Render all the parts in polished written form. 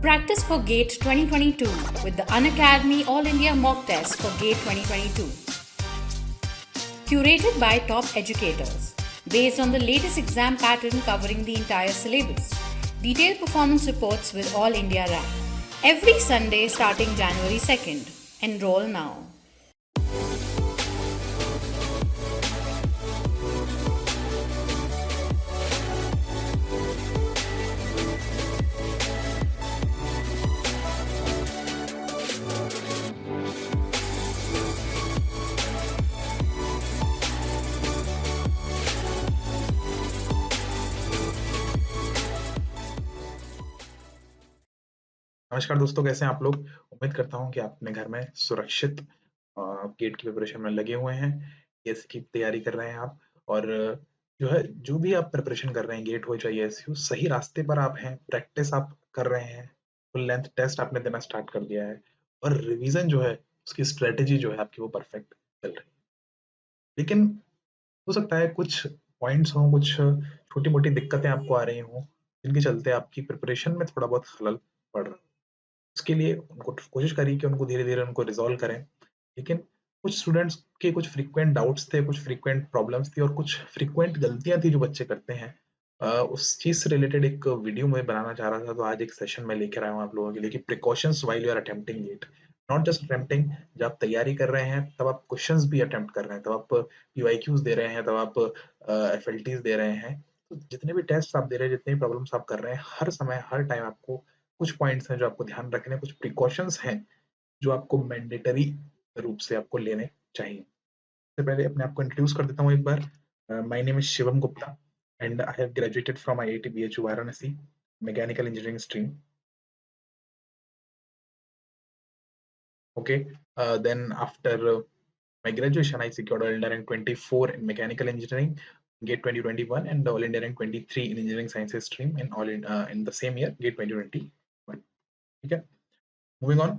Practice for GATE 2022 with the Unacademy All India Mock Test for GATE 2022. Curated by top educators, based on the latest exam pattern covering the entire syllabus. Detailed performance reports with All India rank. Every Sunday starting January 2nd. Enroll now. नमस्कार दोस्तों, कैसे हैं आप लोग? उम्मीद करता हूँ कि आप अपने घर में सुरक्षित गेट की प्रिपरेशन में लगे हुए हैं। एएससी की तैयारी कर रहे हैं आप और जो भी आप प्रिपरेशन कर रहे हैं, गेट हो चाहे एएससी हो, सही रास्ते पर आप हैं। प्रैक्टिस आप कर रहे हैं, फुल लेंथ टेस्ट आपने देना स्टार्ट कर दिया है और रिवीजन जो है, उसकी स्ट्रेटेजी जो है आपकी वो परफेक्ट चल रही है। लेकिन हो सकता है कुछ पॉइंट्स हों, कुछ छोटी-मोटी दिक्कतें आपको आ रही हों, जिनके चलते आपकी प्रिपरेशन में थोड़ा बहुत खलल पड़ रहा है। उसके लिए उनको कोशिश करिए कि उनको धीरे-धीरे उनको रिज़ॉल्व करें। लेकिन कुछ स्टूडेंट्स के कुछ फ्रीक्वेंट डाउट्स थे, कुछ फ्रीक्वेंट प्रॉब्लम्स थी और कुछ फ्रीक्वेंट गलतियाँ थी जो बच्चे करते हैं। उस चीज़ से रिलेटेड एक वीडियो मैं बनाना चाह रहा था, तो आज एक सेशन मैं लेकर आया हूँ आप लोगों के लिए कि precautions while you are attempting it. Not just attempting, जब आप तैयारी कर रहे हैं, तब आप क्वेश्चंस भी अटेम्प्ट कर रहे हैं, तब आप पीवाईक्यूज़ दे रहे हैं, तब आप एफएलटीज़ दे रहे हैं। तो जितने भी टेस्ट आप दे रहे हैं, जितनी भी प्रॉब्लम्स आप कर रहे हैं, हर समय, हर टाइम आपको कुछ पॉइंट्स हैं जो आपको ध्यान रखने हैं, कुछ प्रिकॉशंस हैं जो आपको मैंडेटरी रूप से आपको लेने चाहिए। सबसे पहले अपने आप को इंट्रोड्यूस कर देता हूँ एक बार। My name is Shivam Gupta and I have graduated from IIT BHU Varanasi, mechanical engineering stream. Okay. Then after my graduation, I secured All India rank 24 in mechanical engineering, GATE 2021, and All India rank 23 in engineering sciences stream in the same year, GATE 2021. ठीक है, moving on.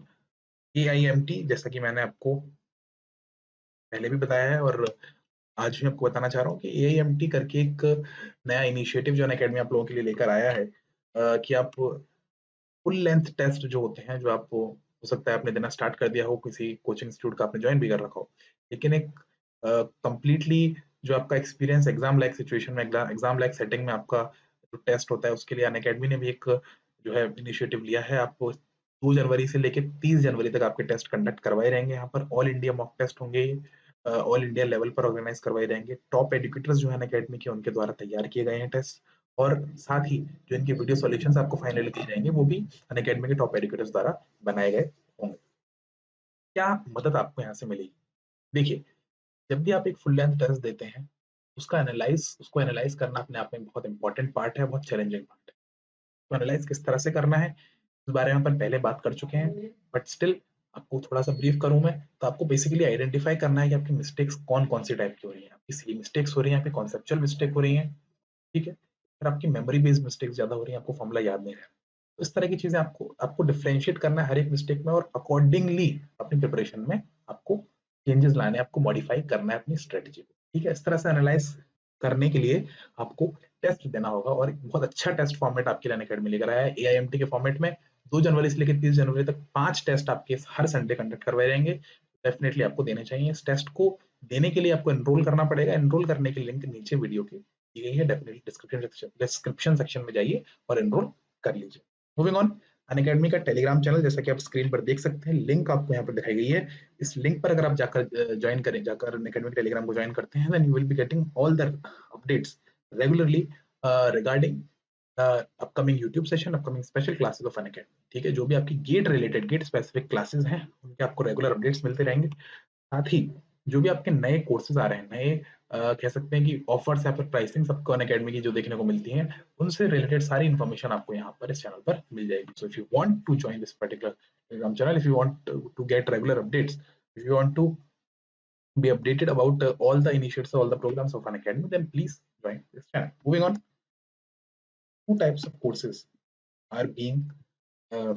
AIMT, जैसा कि मैंने आपको पहले भी बताया है और आज भी आपको बताना चाह रहा हूँ कि AIMT करके एक नया इनिशिएटिव जो अनअकैडमी आप लोगों के लिए लेकर आया है, कि आप फुल लेंथ टेस्ट जो होते हैं, जो आपको हो सकता है आपने देना स्टार्ट कर दिया हो, किसी कोचिंग इंस्टीट्यूट का आपने ज्वाइन भी कर रखा हो, लेकिन एक कंप्लीटली जो आपका एक्सपीरियंस एग्जाम लाइक सिचुएशन में, एग्जाम लाइक सेटिंग में आपका जो टेस्ट होता है, उसके लिए अनअकैडमी ने भी एक जो है इनिशिएटिव लिया है। आपको 2 जनवरी से लेकर 30 जनवरी तक आपके टेस्ट कंडक्ट करवाए रहेंगे। यहाँ पर ऑल इंडिया मॉक टेस्ट होंगे, ऑल इंडिया लेवल पर ऑर्गेनाइज करवाए जाएंगे। टॉप एडुकेटर्स जो है अनअकैडमी के, उनके द्वारा तैयार किए गए हैं टेस्ट, और साथ ही जो इनके वीडियो सॉल्यूशंस आपको फाइनली दिए जाएंगे, वो भी अनअकैडमी के टॉप एडुकेटर्स द्वारा बनाए गए होंगे। क्या मदद आपको यहाँ से मिलेगी? देखिए, जब भी आप एक फुल लेंथ टेस्ट देते हैं, उसको एनालाइज करना अपने आप में बहुत इंपॉर्टेंट पार्ट है, बहुत चैलेंजिंग पार्ट है। तो एनालाइज किस तरह से करना है, इस बारे में अपन पहले बात कर चुके हैं, बट स्टिल आपको थोड़ा सा ब्रीफ करूं मैं, तो आपको बेसिकली आइडेंटिफाई करना है कि आपकी मिस्टेक्स कौन-कौन सी टाइप की हो रही हैं। आपकी सिली मिस्टेक्स हो रही हैं, आपकी कॉन्सेप्चुअल मिस्टेक हो रही हैं, ठीक है? फिर आपकी मेमोरी बेस्ड मिस्टेक्स ज़्यादा हो रही हैं, आपको फॉर्मूला याद नहीं रह रहा। तो इस तरह की चीज़ें आपको आपको डिफरेंशिएट करना है हर एक मिस्टेक में, और अकॉर्डिंगली अपनी प्रिपरेशन में आपको चेंजेस लाने हैं, आपको मॉडिफाई करना है अपनी स्ट्रेटजी को, ठीक है? इस तरह से एनालाइज़ करने के लिए आपको टेस्ट देना होगा, और एक बहुत अच्छा टेस्ट फॉर्मेट आपके लिए अनअकैडमी लेकर आया है। एआईएमटी के फॉर्मेट में 2 जनवरी से लेकर 30 जनवरी तक 5 टेस्ट आपके हर संडे कंडक्ट करवाए जाएँगे। डेफिनिटली आपको देने चाहिए। इस टेस्ट को देने के लिए आपको एनरोल करना पड़ेगा। एनरोल करने की लिंक नीचे वीडियो के दी गई है, डेफिनेटली डिस्क्रिप्शन सेक्शन में जाइए और एनरोल कर लीजिए। मूविंग ऑन, अनअकैडमी का टेलीग्राम चैनल, जैसा कि आप स्क्रीन पर देख सकते हैं, लिंक आपको यहाँ पर दिखाई गई है। इस लिंक पर अगर आप जाकर ज्वाइन करें, जाकर अनअकैडमी के टेलीग्राम को ज्वाइन करते हैं, then you will be getting all the updates regularly regarding upcoming YouTube session, upcoming special classes of Unacademy, ठीक है? जो भी आपकी GATE related, GATE specific classes हैं, उनके आपको रेगुलर अपडेट्स मिलते रहेंगे। साथ ही जो भी आपके नए कोर्सेज आ रहे हैं, नए कह सकते हैं कि ऑफर्स या फिर प्राइसिंग सबको अनअकैडमी की जो देखने को मिलती हैं, उनसे रिलेटेड सारी इन्फॉर्मेशन आपको यहाँ पर इस चैनल पर मिल जाएगी। So if you want to join this particular Telegram channel, if you want to get regular updates, if you want to be updated about all the initiatives, all the programs of Unacademy, then please join this channel. Moving on, two types of courses are being uh,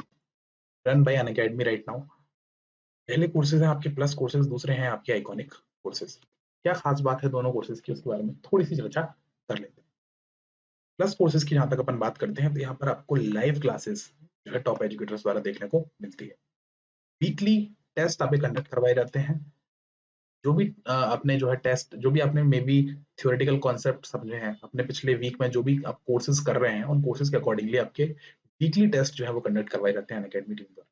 run by Unacademy right now. पहले courses हैं आपके plus courses, दूसरे हैं आपके iconic courses. क्या खास बात है दोनों कोर्सेज की, उसके बारे में थोड़ी सी चर्चा कर लेते हैं। प्लस कोर्सेज की जहां तक अपन बात करते हैं, तो यहाँ पर आपको लाइव क्लासेस जो है टॉप एजुकेटर्स द्वारा देखने को मिलती है। वीकली टेस्ट आपके कंडक्ट करवाए जाते हैं। जो भी आपने जो है टेस्ट, जो भी आपने मे बी थ्योरेटिकल कॉन्सेप्ट समझे हैं अपने पिछले वीक में, जो भी आप कोर्सेज कर रहे हैं, उन कोर्सेज के अकॉर्डिंगली आपके वीकली टेस्ट जो है वो कंडक्ट करवाए जाते हैं अनअकैडमी टीम द्वारा।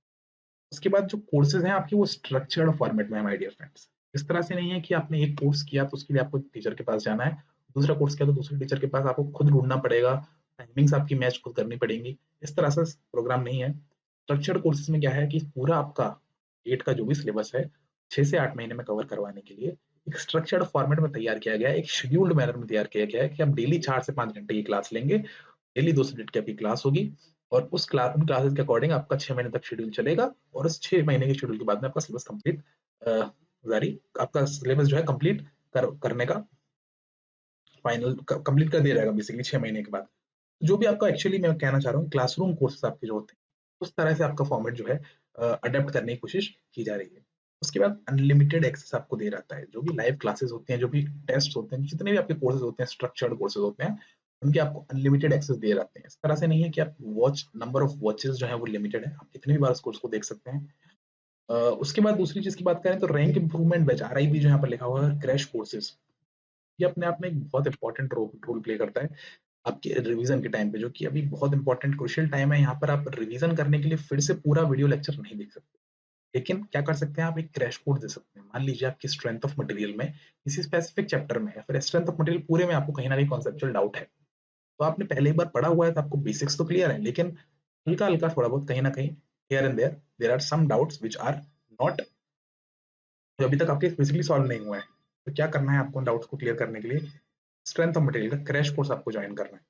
उसके बाद जो कोर्सेज हैं आपके वो स्ट्रक्चर्ड फॉर्मेट में है माय डियर फ्रेंड्स। इस तरह से नहीं है कि आपने एक कोर्स किया तो उसके लिए आपको टीचर के पास जाना है, दूसरा कोर्स किया तो दूसरे टीचर के पास आपको खुद ढूंढना पड़ेगा, टाइमिंग्स आपकी मैच खुद करनी पड़ेंगी। इस तरह से प्रोग्राम नहीं है। स्ट्रक्चर्ड कोर्सेज में क्या है कि पूरा आपका गेट का जो भी सिलेबस है 6 से 8 महीने में कवर करवाने के लिए एक स्ट्रक्चर्ड फॉर्मेट में तैयार किया गया है, एक शेड्यूल्ड मैनर में तैयार किया गया है कि आप डेली 4 से 5 घंटे की क्लास लेंगे, डेली 2 सब्जेक्ट की आपकी क्लास होगी, और उन क्लासेस के अकॉर्डिंग आपका 6 महीने तक शेड्यूल चलेगा, और उस 6 महीने के शेड्यूल के बाद में आपका सिलेबस कंप्लीट जारी आपका सिलेबस जो है कंप्लीट करने का फाइनल कंप्लीट कर दिया जाएगा बेसिकली 6 महीने के बाद। जो भी आपका एक्चुअली मैं कहना चाह रहा हूँ क्लासरूम कोर्सेज आपके जो होते हैं उस तरह से आपका फॉर्मेट जो है अडेप्ट करने की कोशिश की जा रही है। उसके बाद अनलिमिटेड एक्सेस आपको दे रहता है, जो भी लाइव क्लासेस होते हैं, जो भी टेस्ट होते हैं, जितने भी आपके कोर्सेज होते हैं, स्ट्रक्चर्ड कोर्सेज होते हैं, उनके आपको अनलिमिटेड एक्सेस दिए जाते हैं। इस तरह से नहीं है कि आप वॉच नंबर ऑफ वॉचेस जो है वो लिमिटेड है, आप कितनी भी बार उस कोर्स को देख सकते हैं। उसके बाद दूसरी चीज की बात करें तो रैंक इंप्रूवमेंट बैच RIB जो यहाँ पर लिखा हुआ है, क्रैश कोर्सेज, ये अपने आप में एक बहुत इंपॉर्टेंट रोल प्ले करता है आपके रिवीजन के टाइम पे, जो कि अभी बहुत इंपॉर्टेंट क्रूशियल टाइम है। यहाँ पर आप रिवीजन करने के लिए फिर से पूरा वीडियो लेक्चर नहीं देख सकते, लेकिन क्या कर सकते हैं, आप एक क्रैश कोर्स दे सकते हैं। मान लीजिए आपकी स्ट्रेंथ ऑफ मटेरियल में किसी स्पेसिफिक चैप्टर में, या फिर स्ट्रेंथ ऑफ मटेरियल पूरे में आपको कहीं ना कहीं कॉन्सेप्चुअल डाउट है, तो आपने पहले एक बार पढ़ा हुआ है तो आपको बेसिक्स तो क्लियर है, लेकिन हल्का हल्का थोड़ा बहुत कहीं ना कहीं here and there are some doubts which are not, जो अभी तक आपके बेसिकली सॉल्व नहीं हुए हैं। तो क्या करना है आपको उन डाउट्स को क्लियर करने के लिए, स्ट्रेंथ ऑफ मटेरियल का क्रैश कोर्स आपको ज्वाइन करना है।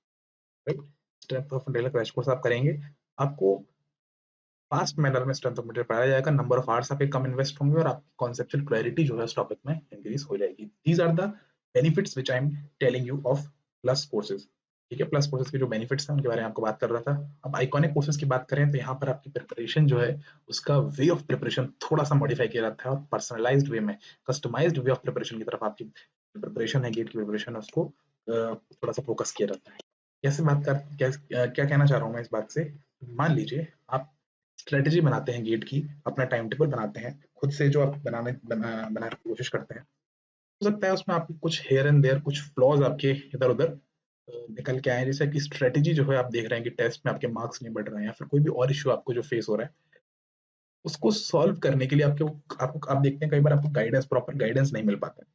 Right, strength of material crash course आप करेंगे, आपको फास्ट मैनर में स्ट्रेंथ ऑफ मटेरियल पढ़ाया जाएगा, नंबर ऑफ आवर्स आपके कम इन्वेस्ट होंगे, और आपकी कॉन्सेप्चुअल क्लैरिटी जो है उस टॉपिक में इंक्रीज हो जाएगी। These are the benefits which I am telling you of plus courses. ठीक है, प्लस कोर्सेज के जो बेनिफिट्स हैं उनके बारे में आपको बात कर रहा था। अब आइकॉनिक कोर्सेज की बात करें तो यहाँ पर आपकी प्रिपरेशन जो है उसका वे ऑफ प्रिपरेशन थोड़ा सा मॉडिफाई किया जाता है, और पर्सनलाइज्ड वे में, कस्टमाइज्ड वे ऑफ प्रिपरेशन की तरफ आपकी प्रिपरेशन है, गेट की प्रिपरेशन है, उसको थोड़ा सा फोकस किया जाता है। कैसे बात कर क्या कहना चाह रहा हूँ मैं इस बात से, मान लीजिए आप स्ट्रेटेजी बनाते हैं गेट की, अपना टाइम टेबल बनाते हैं खुद से, जो आप बनाने की कोशिश करते हैं, हो सकता है उसमें आपके कुछ हेयर एंड देयर कुछ फ्लॉज आपके इधर उधर निकल के आए, जैसे कि स्ट्रेटेजी जो है आप देख रहे हैं कि टेस्ट में आपके मार्क्स नहीं बढ़ रहे हैं, या फिर कोई भी और इश्यू आपको जो फेस हो रहा है, उसको सॉल्व करने के लिए आपको आप देखते हैं कई बार आपको गाइडेंस, प्रॉपर गाइडेंस नहीं मिल पाता है।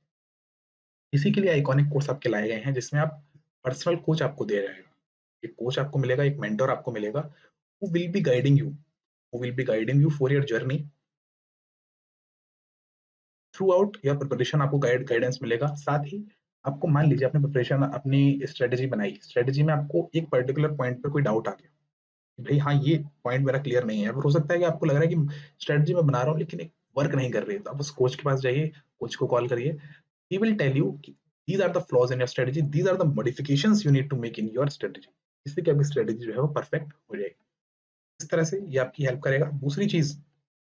इसी के लिए आइकॉनिक कोर्स आपके लाए गए हैं, जिसमें आप पर्सनल कोच आपको दे रहे हैं, एक कोच आपको मिलेगा, एक मेंटर आपको मिलेगा, who will be guiding you, who will be guiding you for your journey through out your preparation. आपको गाइडेंस मिलेगा। साथ ही आपको मान लीजिए आपने प्रिपरेशन अपनी स्ट्रेटेजी बनाई, स्ट्रेटेजी में आपको एक पर्टिकुलर पॉइंट पे कोई डाउट आ गया कि भाई हाँ ये पॉइंट मेरा क्लियर नहीं है, फिर हो सकता है कि आपको लग रहा है कि स्ट्रेटेजी मैं बना रहा हूँ लेकिन एक वर्क नहीं कर रही है, तो आप उस कोच के पास जाइए, कोच को कॉल करिए, he will tell you these are the flaws in your strategy, these are the modifications you need to make in your strategy, जिससे कि आपकी स्ट्रेटेजी जो है वो परफेक्ट हो जाएगी। इस तरह से ये आपकी हेल्प करेगा। दूसरी चीज,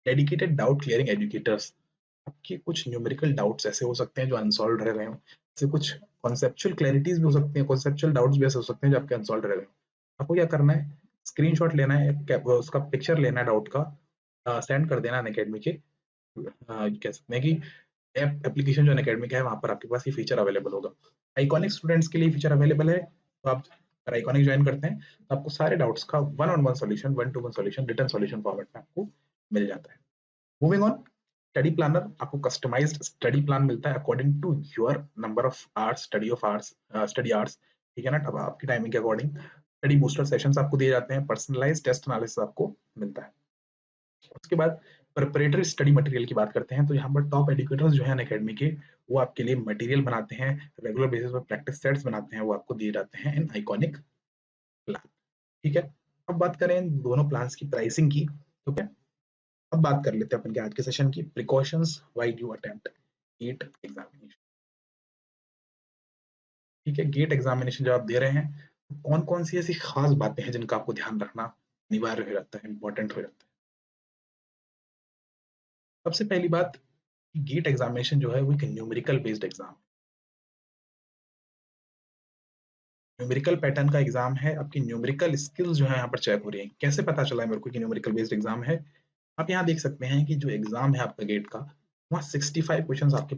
डेडिकेटेड डाउट क्लियरिंग एजुकेटर्स, आपके कुछ न्यूमेरिकल डाउट्स ऐसे हो सकते हैं जो अनसॉल्व रह गए हों, जैसे कुछ कॉन्सेप्चुअल क्लैरिटीज भी हो सकती हैं, कॉन्सेप्चुअल डाउट्स भी ऐसे हो सकते हैं जो आपके अनसॉल्व रह गए हों। आपको क्या करना है, स्क्रीनशॉट लेना है, उसका पिक्चर लेना है डाउट का, सेंड कर देना अनअकैडमी के, कह सकते हैं कि एप्लीकेशन जो अनअकैडमी का है वहाँ पर आपके पास ये फीचर अवेलेबल होगा। आइकॉनिक स्टूडेंट्स के लिए फीचर अवेलेबल है, तो आप अगर आइकॉनिक ज्वाइन करते हैं तो आपको सारे डाउट्स का one on one solution, one to one solution written solution format में आपको मिल जाता है। मूविंग ऑन, स्टडी प्लानर, आपको कस्टमाइज्ड स्टडी प्लान मिलता है according to your number of hours study hours. ठीक है ना, अब आपकी टाइमिंग के अकॉर्डिंग स्टडी बूस्टर सेशंस आपको दिए जाते हैं, पर्सनलाइज्ड टेस्ट एनालिसिस आपको मिलता है। उसके बाद प्रिपरेटरी स्टडी मटेरियल की बात करते हैं, तो यहाँ पर टॉप एजुकेटर्स जो है अकेडमी के, वो आपके लिए मटेरियल बनाते हैं, रेगुलर बेसिस पर प्रैक्टिस सेट्स बनाते हैं, वो आपको दिए जाते हैं इन आइकॉनिक प्लान। ठीक है, अब बात करें इन दोनों प्लान्स की प्राइसिंग की, ठीक है। अब बात कर लेते हैं अपन के आज के सेशन की, precautions while you attempt GATE examination. ठीक है, गेट एग्जामिनेशन जब आप दे रहे हैं तो कौन कौन सी ऐसी खास बातें हैं जिनका आपको ध्यान रखना अनिवार्य हो जाता है, इंपॉर्टेंट हो जाता है। सबसे पहली बात, गेट एग्जामिनेशन जो है वो एक numerical based exam, numerical pattern का एग्जाम है, आपकी न्यूमेरिकल स्किल्स जो है यहाँ पर चेक हो रही है। कैसे पता चला है मेरे को कि न्यूमेरिकल बेस्ड एग्जाम है? आप यहाँ देख सकते हैं कि जो एग्जाम है आपका गेट का, वहाँ 65 क्वेश्चन आपके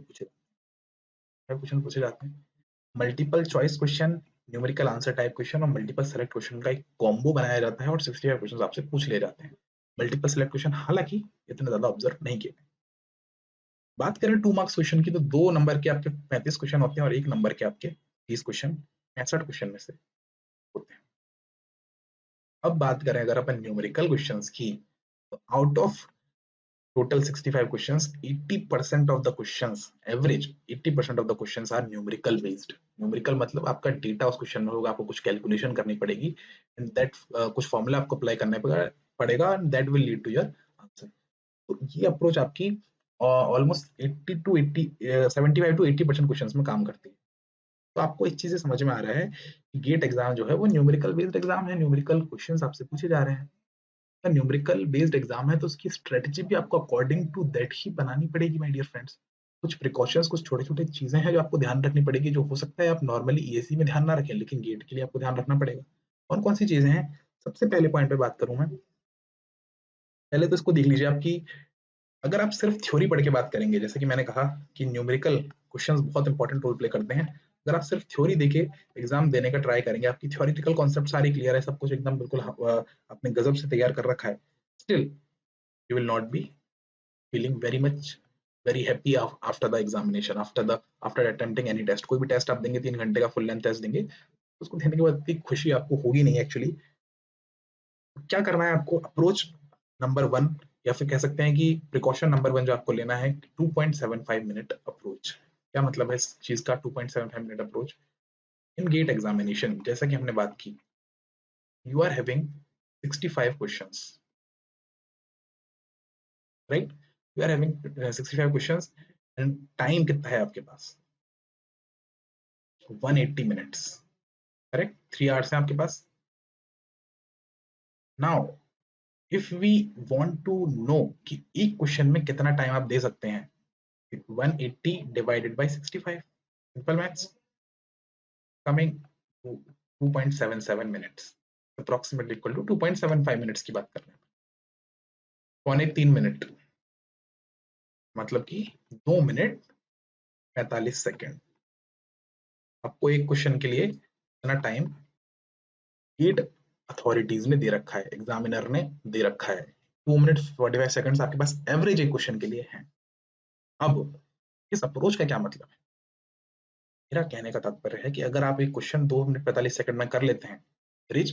क्वेश्चन पूछे जाते हैं। Multiple choice question, numerical answer type question और मल्टीपल सेलेक्ट क्वेश्चन का एक कॉम्बो बनाया जाता है और 65 क्वेश्चन आपसे पूछ लिए जाते हैं। मल्टीपल सेलेक्ट क्वेश्चन हालांकि इतने ज्यादा ऑब्जर्व नहीं किए। बात करें 2 मार्क्स क्वेश्चन की, तो 2 नंबर के आपके 35 क्वेश्चन होते हैं और 1 नंबर के आपके 30 क्वेश्चन 65 क्वेश्चन में से होते हैं। अब बात करें अगर अपन न्यूमेरिकल क्वेश्चंस की, तो out of total 65 questions, 80% of the questions, average 80% of the questions are numerical based. numerical मतलब आपका डेटा उस क्वेश्चन में होगा, आपको कुछ कैलकुलेशन करनी पड़ेगी एंड दैट कुछ फॉर्मूला आपको अप्लाई करना पड़ेगा and that will lead to your answer. तो ये अप्रोच आपकी ऑलमोस्ट 80 टू 80 75 टू 80% क्वेश्चंस में काम करती है। तो आपको एक चीज समझ में आ रहा है कि गेट एग्जाम जो है वो न्यूमेरिकल बेस्ड एग्जाम है, न्यूमेरिकल क्वेश्चंस आपसे पूछे जा रहे हैं। न्यूमेरिकल बेस्ड एग्जाम है तो उसकी स्ट्रेटजी भी आपको अकॉर्डिंग टू दैट ही बनानी पड़ेगी माय डियर फ्रेंड्स। कुछ प्रिकॉशंस, कुछ छोटे-छोटे चीजें हैं जो आपको ध्यान रखनी पड़ेगी, जो हो सकता है आप नॉर्मली ईएसई में ध्यान ना रखें, लेकिन गेट के लिए आपको ध्यान रखना पड़ेगा। कौन-कौन सी चीजें हैं? सबसे पहले पॉइंट पे बात करूँ मैं, पहले तो इसको देख लीजिए आपकी, अगर आप सिर्फ थ्योरी पढ़ के बात करेंगे, जैसे कि मैंने कहा कि न्यूमेरिकल क्वेश्चंस बहुत इंपॉर्टेंट रोल प्ले करते हैं। अगर आप सिर्फ थ्योरी देके एग्जाम देने का ट्राई करेंगे, आपकी थ्योरेटिकल कॉन्सेप्ट सारी क्लियर है, सब कुछ एकदम बिल्कुल आपने गजब से तैयार कर रखा है, still you will not be feeling very much very happy after the examination, after attempting any test। कोई भी टेस्ट आप देंगे, 3 घंटे का फुल लेंथ टेस्ट देंगे, तो उसको देने के बाद इतनी खुशी आपको होगी नहीं एक्चुअली। क्या करना है आपको? अप्रोच नंबर 1 या फिर कह सकते हैं कि प्रिकॉशन नंबर 1 जो आपको लेना है, 2.75 मिनट अप्रोच। क्या मतलब है इस चीज का 2.75 minute approach? In GATE examination जैसा कि हमने बात की, you are having 65 questions, right? You are having 65 questions and time कितना है आपके पास? 180 मिनट्स, करेक्ट? 3 आवर्स हैं आपके पास। Now if we want to know कि एक क्वेश्चन में कितना टाइम आप दे सकते हैं, 180 divided by 65, simple maths, coming to 2.77 minutes, approximately equal to 2.75 minutes की बात कर रहे हैं। 2.3 मिनट मतलब कि 2 मिनट 45 सेकेंड आपको एक क्वेश्चन के लिए इतना टाइम गेट अथॉरिटीज ने दे रखा है, एग्जामिनर ने दे रखा है। 2 मिनट 45 सेकंड्स आपके पास एवरेज एक क्वेश्चन के लिए है। अब इस अप्रोच का क्या मतलब है? मेरा कहने का तात्पर्य है कि अगर आप एक क्वेश्चन 2 मिनट 45 सेकंड में कर लेते हैं रिच,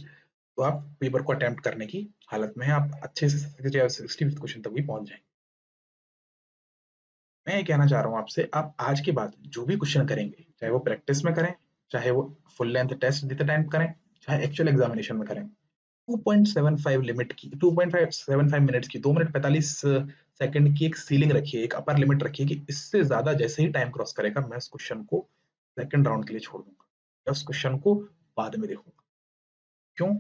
तो आप पेपर को अटेम्प्ट करने की हालत में हैं, आप अच्छे से 60th क्वेश्चन तक भी पहुंच जाएंगे। मैं ये कहना चाह रहा हूँ आपसे, आप आज के बाद जो भी क्वेश्चन करेंगे, चाहे वो प्रैक्टिस में करें, चाहे वो फुल लेंथ टेस्ट देते टाइम करें, चाहे एक्चुअल एग्जामिनेशन में करें, 2.75 लिमिट की, 2.75 मिनट्स की, 2 मिनट 45 सेकंड की एक सीलिंग रखिए, एक अपर लिमिट रखिए कि इससे ज्यादा जैसे ही टाइम क्रॉस करेगा, मैं उस क्वेश्चन को सेकंड राउंड के लिए छोड़ दूंगा या उस क्वेश्चन को बाद में देखूंगा। क्यों?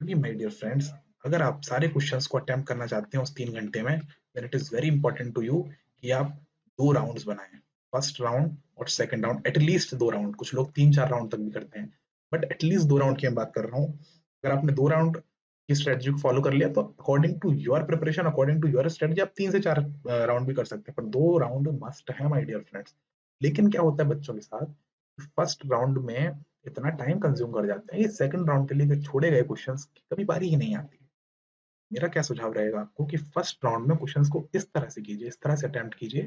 क्योंकि माय डियर फ्रेंड्स, अगर आप सारे क्वेश्चंस को अटेम्प्ट करना चाहते हैं उस 3 घंटे में, then it is very important to you कि आप 2 राउंड्स बनाएं, फर्स्ट राउंड और सेकंड राउंड, एटलीस्ट 2 राउंड। कुछ लोग 3-4 राउंड तक भी करते हैं, बट एटलीस्ट 2 राउंड की मैं बात कर रहा हूँ। अगर आपने 2 राउंड की स्ट्रेटजी को फॉलो कर लिया, तो according to your preparation, according to your strategy, आप 3 से 4 राउंड भी कर सकते हैं, पर 2 राउंड मस्ट है माय डियर फ्रेंड्स। लेकिन क्या होता है बच्चों के साथ, फर्स्ट राउंड में इतना टाइम कंज्यूम कर जाते हैं, ये सेकंड राउंड के लिए छोड़े गए क्वेश्चंस की कभी बारी ही नहीं आती। मेरा क्या सुझाव रहेगा आपको कि फर्स्ट राउंड में क्वेश्चंस को इस तरह से कीजिए, इस तरह से अटेम्प्ट कीजिए,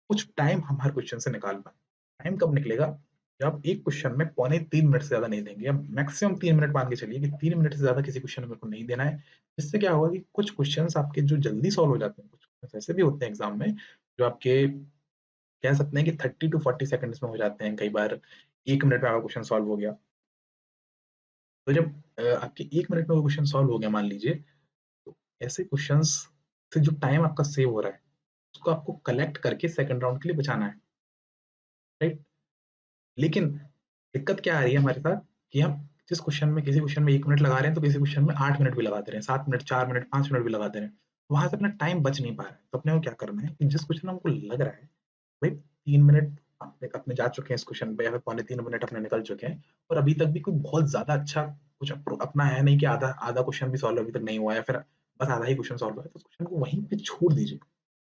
कुछ टाइम हम हर क्वेश्चन से निकाल पाए। टाइम कब निकलेगा? जब आप एक क्वेश्चन में 2.75 मिनट से ज्यादा नहीं देंगे, या मैक्सिमम 3 मिनट मान के चलिए कि 3 मिनट से ज्यादा किसी क्वेश्चन में को नहीं देना है। इससे क्या होगा कि कुछ क्वेश्चंस आपके जो जल्दी सॉल्व हो जाते हैं, कुछ ऐसे भी होते हैं एग्जाम में जो आपके कह सकते हैं कि 30 टू 40 सेकंड्स में हो जाते हैं, कई बार 1 मिनट में आपका क्वेश्चन सॉल्व हो गया। तो जब आपके 1 मिनट में वो क्वेश्चन सॉल्व हो गया मान लीजिए, तो ऐसे क्वेश्चंस से जो टाइम आपका सेव हो रहा है, उसको आपको कलेक्ट करके सेकंड राउंड के लिए बचाना है, राइट? लेकिन दिक्कत क्या आ रही है हमारे साथ कि हम जिस क्वेश्चन में, किसी क्वेश्चन में 1 मिनट लगा रहे हैं, तो किसी क्वेश्चन में 8 मिनट भी लगा दे रहे हैं, 7 मिनट, 4 मिनट, 5 मिनट भी लगा दे रहे हैं। वहां से अपना टाइम बच नहीं पा रहा है। तो अपने को क्या करना है कि जिस क्वेश्चन में हमको लग रहा है भाई 3 मिनट आप अपने जा चुके हैं इस क्वेश्चन पे या फिर पौने 3 मिनट अपने निकल चुके हैं और अभी तक भी कोई बहुत ज़्यादा अच्छा कुछ अपना है नहीं कि आधा आधा क्वेश्चन भी सॉल्व अभी तक नहीं हुआ है, फिर बस आधा ही क्वेश्चन सॉल्व हुआ है, तो उस क्वेश्चन को वहीं पे छोड़ दीजिए।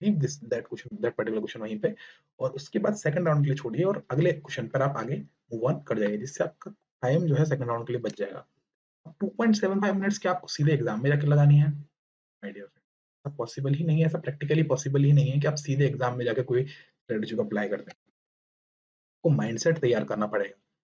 Leave this that question that particular question वहीं पे और उसके बाद सेकंड राउंड के लिए छोड़िए और अगले क्वेश्चन पर आप आगे मूव ऑन कर जाइए, जिससे आपका टाइम जो है सेकंड राउंड के लिए बच जाएगा। 2.75 मिनट्स क्या आपको सीधे एग्जाम में जाके लगानी है? माय डियर फ्रेंड, पॉसिबल ही नहीं है, ऐसा प्रैक्टिकली पॉसिबल ही नहीं है कि आप सीधे एग्जाम में जाके कोई स्ट्रेटजी को अप्लाई कर दें। को माइंडसेट तैयार करना पड़ेगा,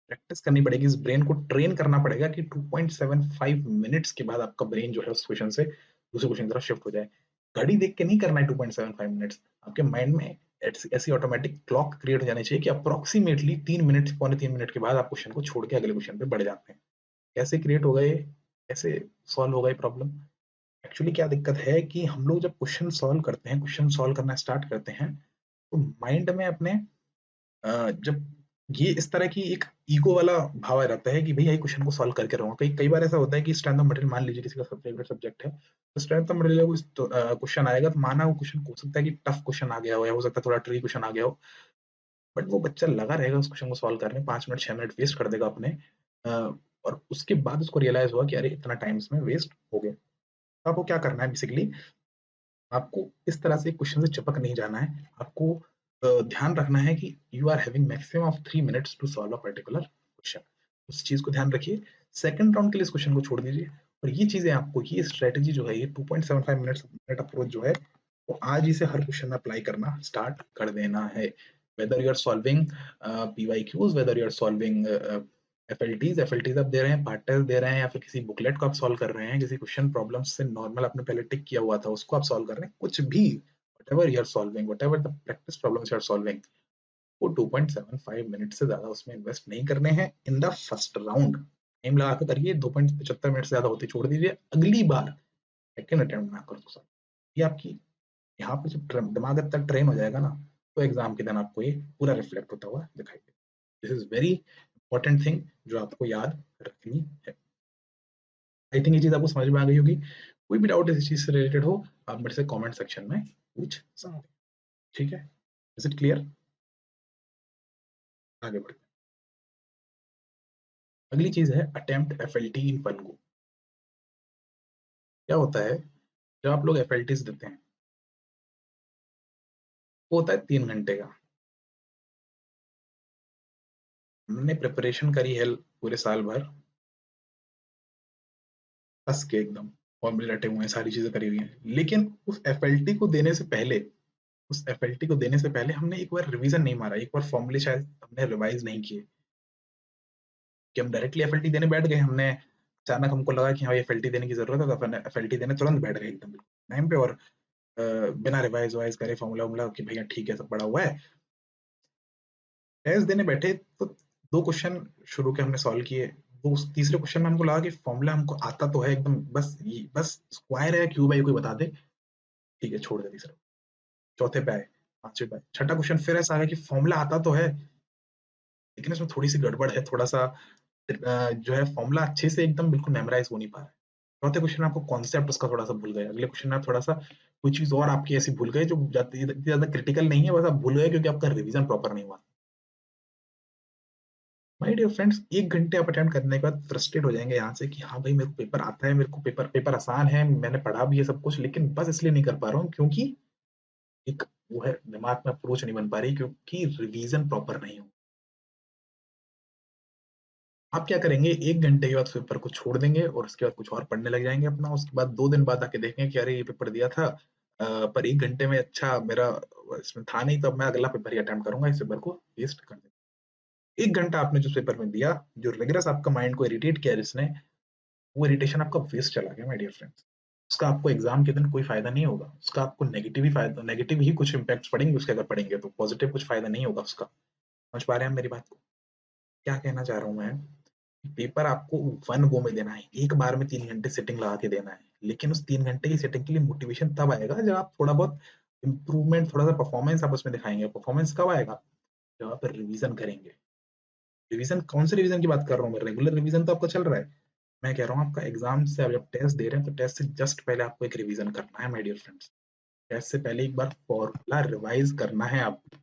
प्रैक्टिस करनी पड़ेगी, इस ब्रेन को ट्रेन करना पड़ेगा कि 2.75 मिनट्स के बाद आपका ब्रेन जो है उस क्वेश्चन से दूसरे क्वेश्चन की तरफ शिफ्ट हो जाए। घड़ी देख के नहीं करना है 2.75 मिनट्स, आपके माइंड में ऐसी ऑटोमेटिक क्लॉक क्रिएट हो जानी चाहिए कि अप्रोक्सीमेटली 3 मिनट पौने 3 मिनट के बाद आप क्वेश्चन को छोड़ के अगले क्वेश्चन पे बढ़ जाते हैं। कैसे क्रिएट हो गए, कैसे सॉल्व हो गए प्रॉब्लम? एक्चुअली क्या दिक्कत है कि हम लोग जब क्वेश्चन सॉल्व करते हैं, क्वेश्चन सॉल्व करना स्टार्ट करते हैं, तो माइंड में अपने जब ये इस तरह की एक ईगो वाला भाव आ जाता है कि भैया ये क्वेश्चन को सॉल्व करके रहूँगा। कई कई बार ऐसा होता है कि स्ट्रेंथ ऑफ मटेरियल मान लीजिए किसी का सब फेवरेट सब्जेक्ट है, तो स्ट्रेंथ ऑफ मटेरियल क्वेश्चन आएगा तो माना वो क्वेश्चन हो सकता है कि टफ क्वेश्चन आ गया हो या हो सकता है थोड़ा ट्रिकी क्वेश्चन आ गया हो, बट वो बच्चा लगा रहेगा उस क्वेश्चन को सॉल्व करने 5 मिनट 6 मिनट वेस्ट कर देगा अपने अ, और उसके बाद उसको रियलाइज़ हुआ कि अरे इतना टाइम इसमें वेस्ट हो गया। तो आपको क्या करना है बेसिकली आपको इस तरह से क्वेश्चन से चिपक नहीं जाना है। आपको ध्यान रखना है कि you are having maximum of 3 minutes to solve a particular question. उस चीज़ को ध्यान रखिए। सेकंड राउंड के लिए इस क्वेश्चन को छोड़ दीजिए और ये चीज़ें आपको ये स्ट्रैटेजी जो है ये 2.75 मिनट अप्रोच जो है वो आज ही से हर क्वेश्चन में अप्लाई करना स्टार्ट कर देना है। Whether you are solving PYQs, whether you are solving FLTs आप दे रहे हैं, पार्ट टेस्ट दे रहे हैं या फिर किसी बुकलेट को आप सॉल्व कर रहे हैं, किसी क्वेश्चन प्रॉब्लम से नॉर्मल आपने पहले टिक किया हुआ था उसको आप सॉल्व कर रहे हैं, कुछ भी whatever you are solving, whatever the practice problems you are solving, वो 2.75 मिनट से ज्यादा उसमें इन्वेस्ट नहीं करने हैं in the first round. Time लगा के करिए, 2.75 मिनट से ज्यादा होते छोड़ दीजिए, अगली बार सेकंड अटेम्प्ट में आकर उसको ये आपकी यहाँ पे जब दिमाग तक ट्रेन हो जाएगा ना तो एग्जाम के दिन आपको ये पूरा रिफ्लेक्ट होता हुआ दिखाई देगा। This is very important thing जो आपको याद रखनी है। आई थिंक ये चीज आपको समझ में आ गई होगी। कोई भी डाउट इस चीज से रिलेटेड हो आप मेरे से कमेंट सेक्शन में पूछ सकते हैं। ठीक है, इज इट क्लियर? आगे बढ़ते हैं। अगली चीज है attempt FLT in one go. क्या होता है जब आप लोग एफएलटीज देते हैं वो होता है 3 घंटे का। हमने प्रिपरेशन करी है पूरे साल भर कस के एकदम, फॉर्मूले रटे हुए हैं, सारी चीजें करी हुई हैं, लेकिन उस एफएलटी को देने से पहले उस एफएलटी को देने से पहले हमने एक बार रिवीजन नहीं मारा, एक बार फॉर्मूले शायद हमने रिवाइज नहीं किए कि हम डायरेक्टली एफएलटी देने बैठ गए। हमने अचानक हमको लगा कि हाँ एफएलटी देने की जरूरत है तो अपन एफएलटी देने तुरंत बैठ गए एकदम टाइम पे और बिना रिवाइज वाइज करे फॉर्मूला वॉर्मूला कि भैया ठीक है सब पड़ा हुआ है, टेस्ट देने बैठे तो 2 क्वेश्चन शुरू के हमने सॉल्व किए। वो तीसरे क्वेश्चन में हमको लगा कि फॉर्मूला हमको आता तो है एकदम, बस स्क्वायर है क्यूब है ये कोई बता दे, ठीक है छोड़ दे तीसरा। चौथे पे आए, पांचवे पे आए, छठा क्वेश्चन फिर ऐसा आ गया कि फॉर्मूला आता तो है लेकिन इसमें थोड़ी सी गड़बड़ है, थोड़ा सा जो है फॉर्मूला अच्छे से एकदम बिल्कुल मेमोराइज हो नहीं पा रहा है। चौथे क्वेश्चन में आपको कॉन्सेप्ट उसका थोड़ा सा भूल गए, अगले क्वेश्चन में आप थोड़ा सा कोई चीज और आपकी ऐसी भूल गए जो ज्यादा क्रिटिकल नहीं है, बस आप भूल गए क्योंकि आपका रिवीजन प्रॉपर नहीं हुआ। माय डियर फ्रेंड्स, 1 घंटे आप अटेम्प्ट करने के बाद फ्रस्ट्रेट हो जाएंगे यहाँ से कि हाँ भाई मेरे को पेपर आता है, मेरे को पेपर पेपर आसान है, मैंने पढ़ा भी है सब कुछ, लेकिन बस इसलिए नहीं कर पा रहा हूँ क्योंकि एक वो है दिमाग में अप्रोच नहीं बन पा रही क्योंकि रिवीजन प्रॉपर नहीं हो। आप क्या करेंगे, 1 घंटे के बाद पेपर को छोड़ देंगे और उसके बाद कुछ और पढ़ने लग जाएंगे अपना, उसके बाद 2 दिन बाद आके देखेंगे कि अरे ये पेपर दिया था पर 1 घंटे में अच्छा मेरा इसमें था नहीं, तो अब मैं अगला पेपर ही अटेम्प्ट करूंगा, इस पेपर को वेस्ट कर देंगे। 1 घंटा आपने जो पेपर में दिया, जो रिगरस आपका माइंड को इरिटेट किया जिसने, वो इरिटेशन आपका वेस्ट चला गया माय डियर फ्रेंड्स। उसका आपको एग्जाम के दिन कोई फायदा नहीं होगा, उसका आपको नेगेटिव ही कुछ इम्पैक्ट्स पड़ेंगे उसके, अगर पड़ेंगे तो पॉजिटिव कुछ फायदा नहीं होगा उसका। समझ पा रहे हैं मेरी बात को? क्या कहना चाह रहा हूँ मैं, पेपर आपको वन गो में देना है, एक बार में 3 घंटे सेटिंग लगा के देना है, लेकिन उस 3 घंटे की सेटिंग के लिए मोटिवेशन तब आएगा जब आप थोड़ा बहुत इंप्रूवमेंट, थोड़ा सा परफॉर्मेंस आप उसमें दिखाएंगे। परफॉर्मेंस कब आएगा? जब आप रिवीजन करेंगे। रिवीजन कौन से रिवीजन की बात कर रहा हूँ मैं? रेगुलर रिवीजन तो आपका चल रहा है, मैं कह रहा हूँ आपका एग्जाम से आप जब टेस्ट दे रहे हैं तो टेस्ट से जस्ट पहले आपको एक रिवीजन करना है माय डियर फ्रेंड्स। टेस्ट से पहले एक बार फॉर्मूला रिवाइज करना है आपको।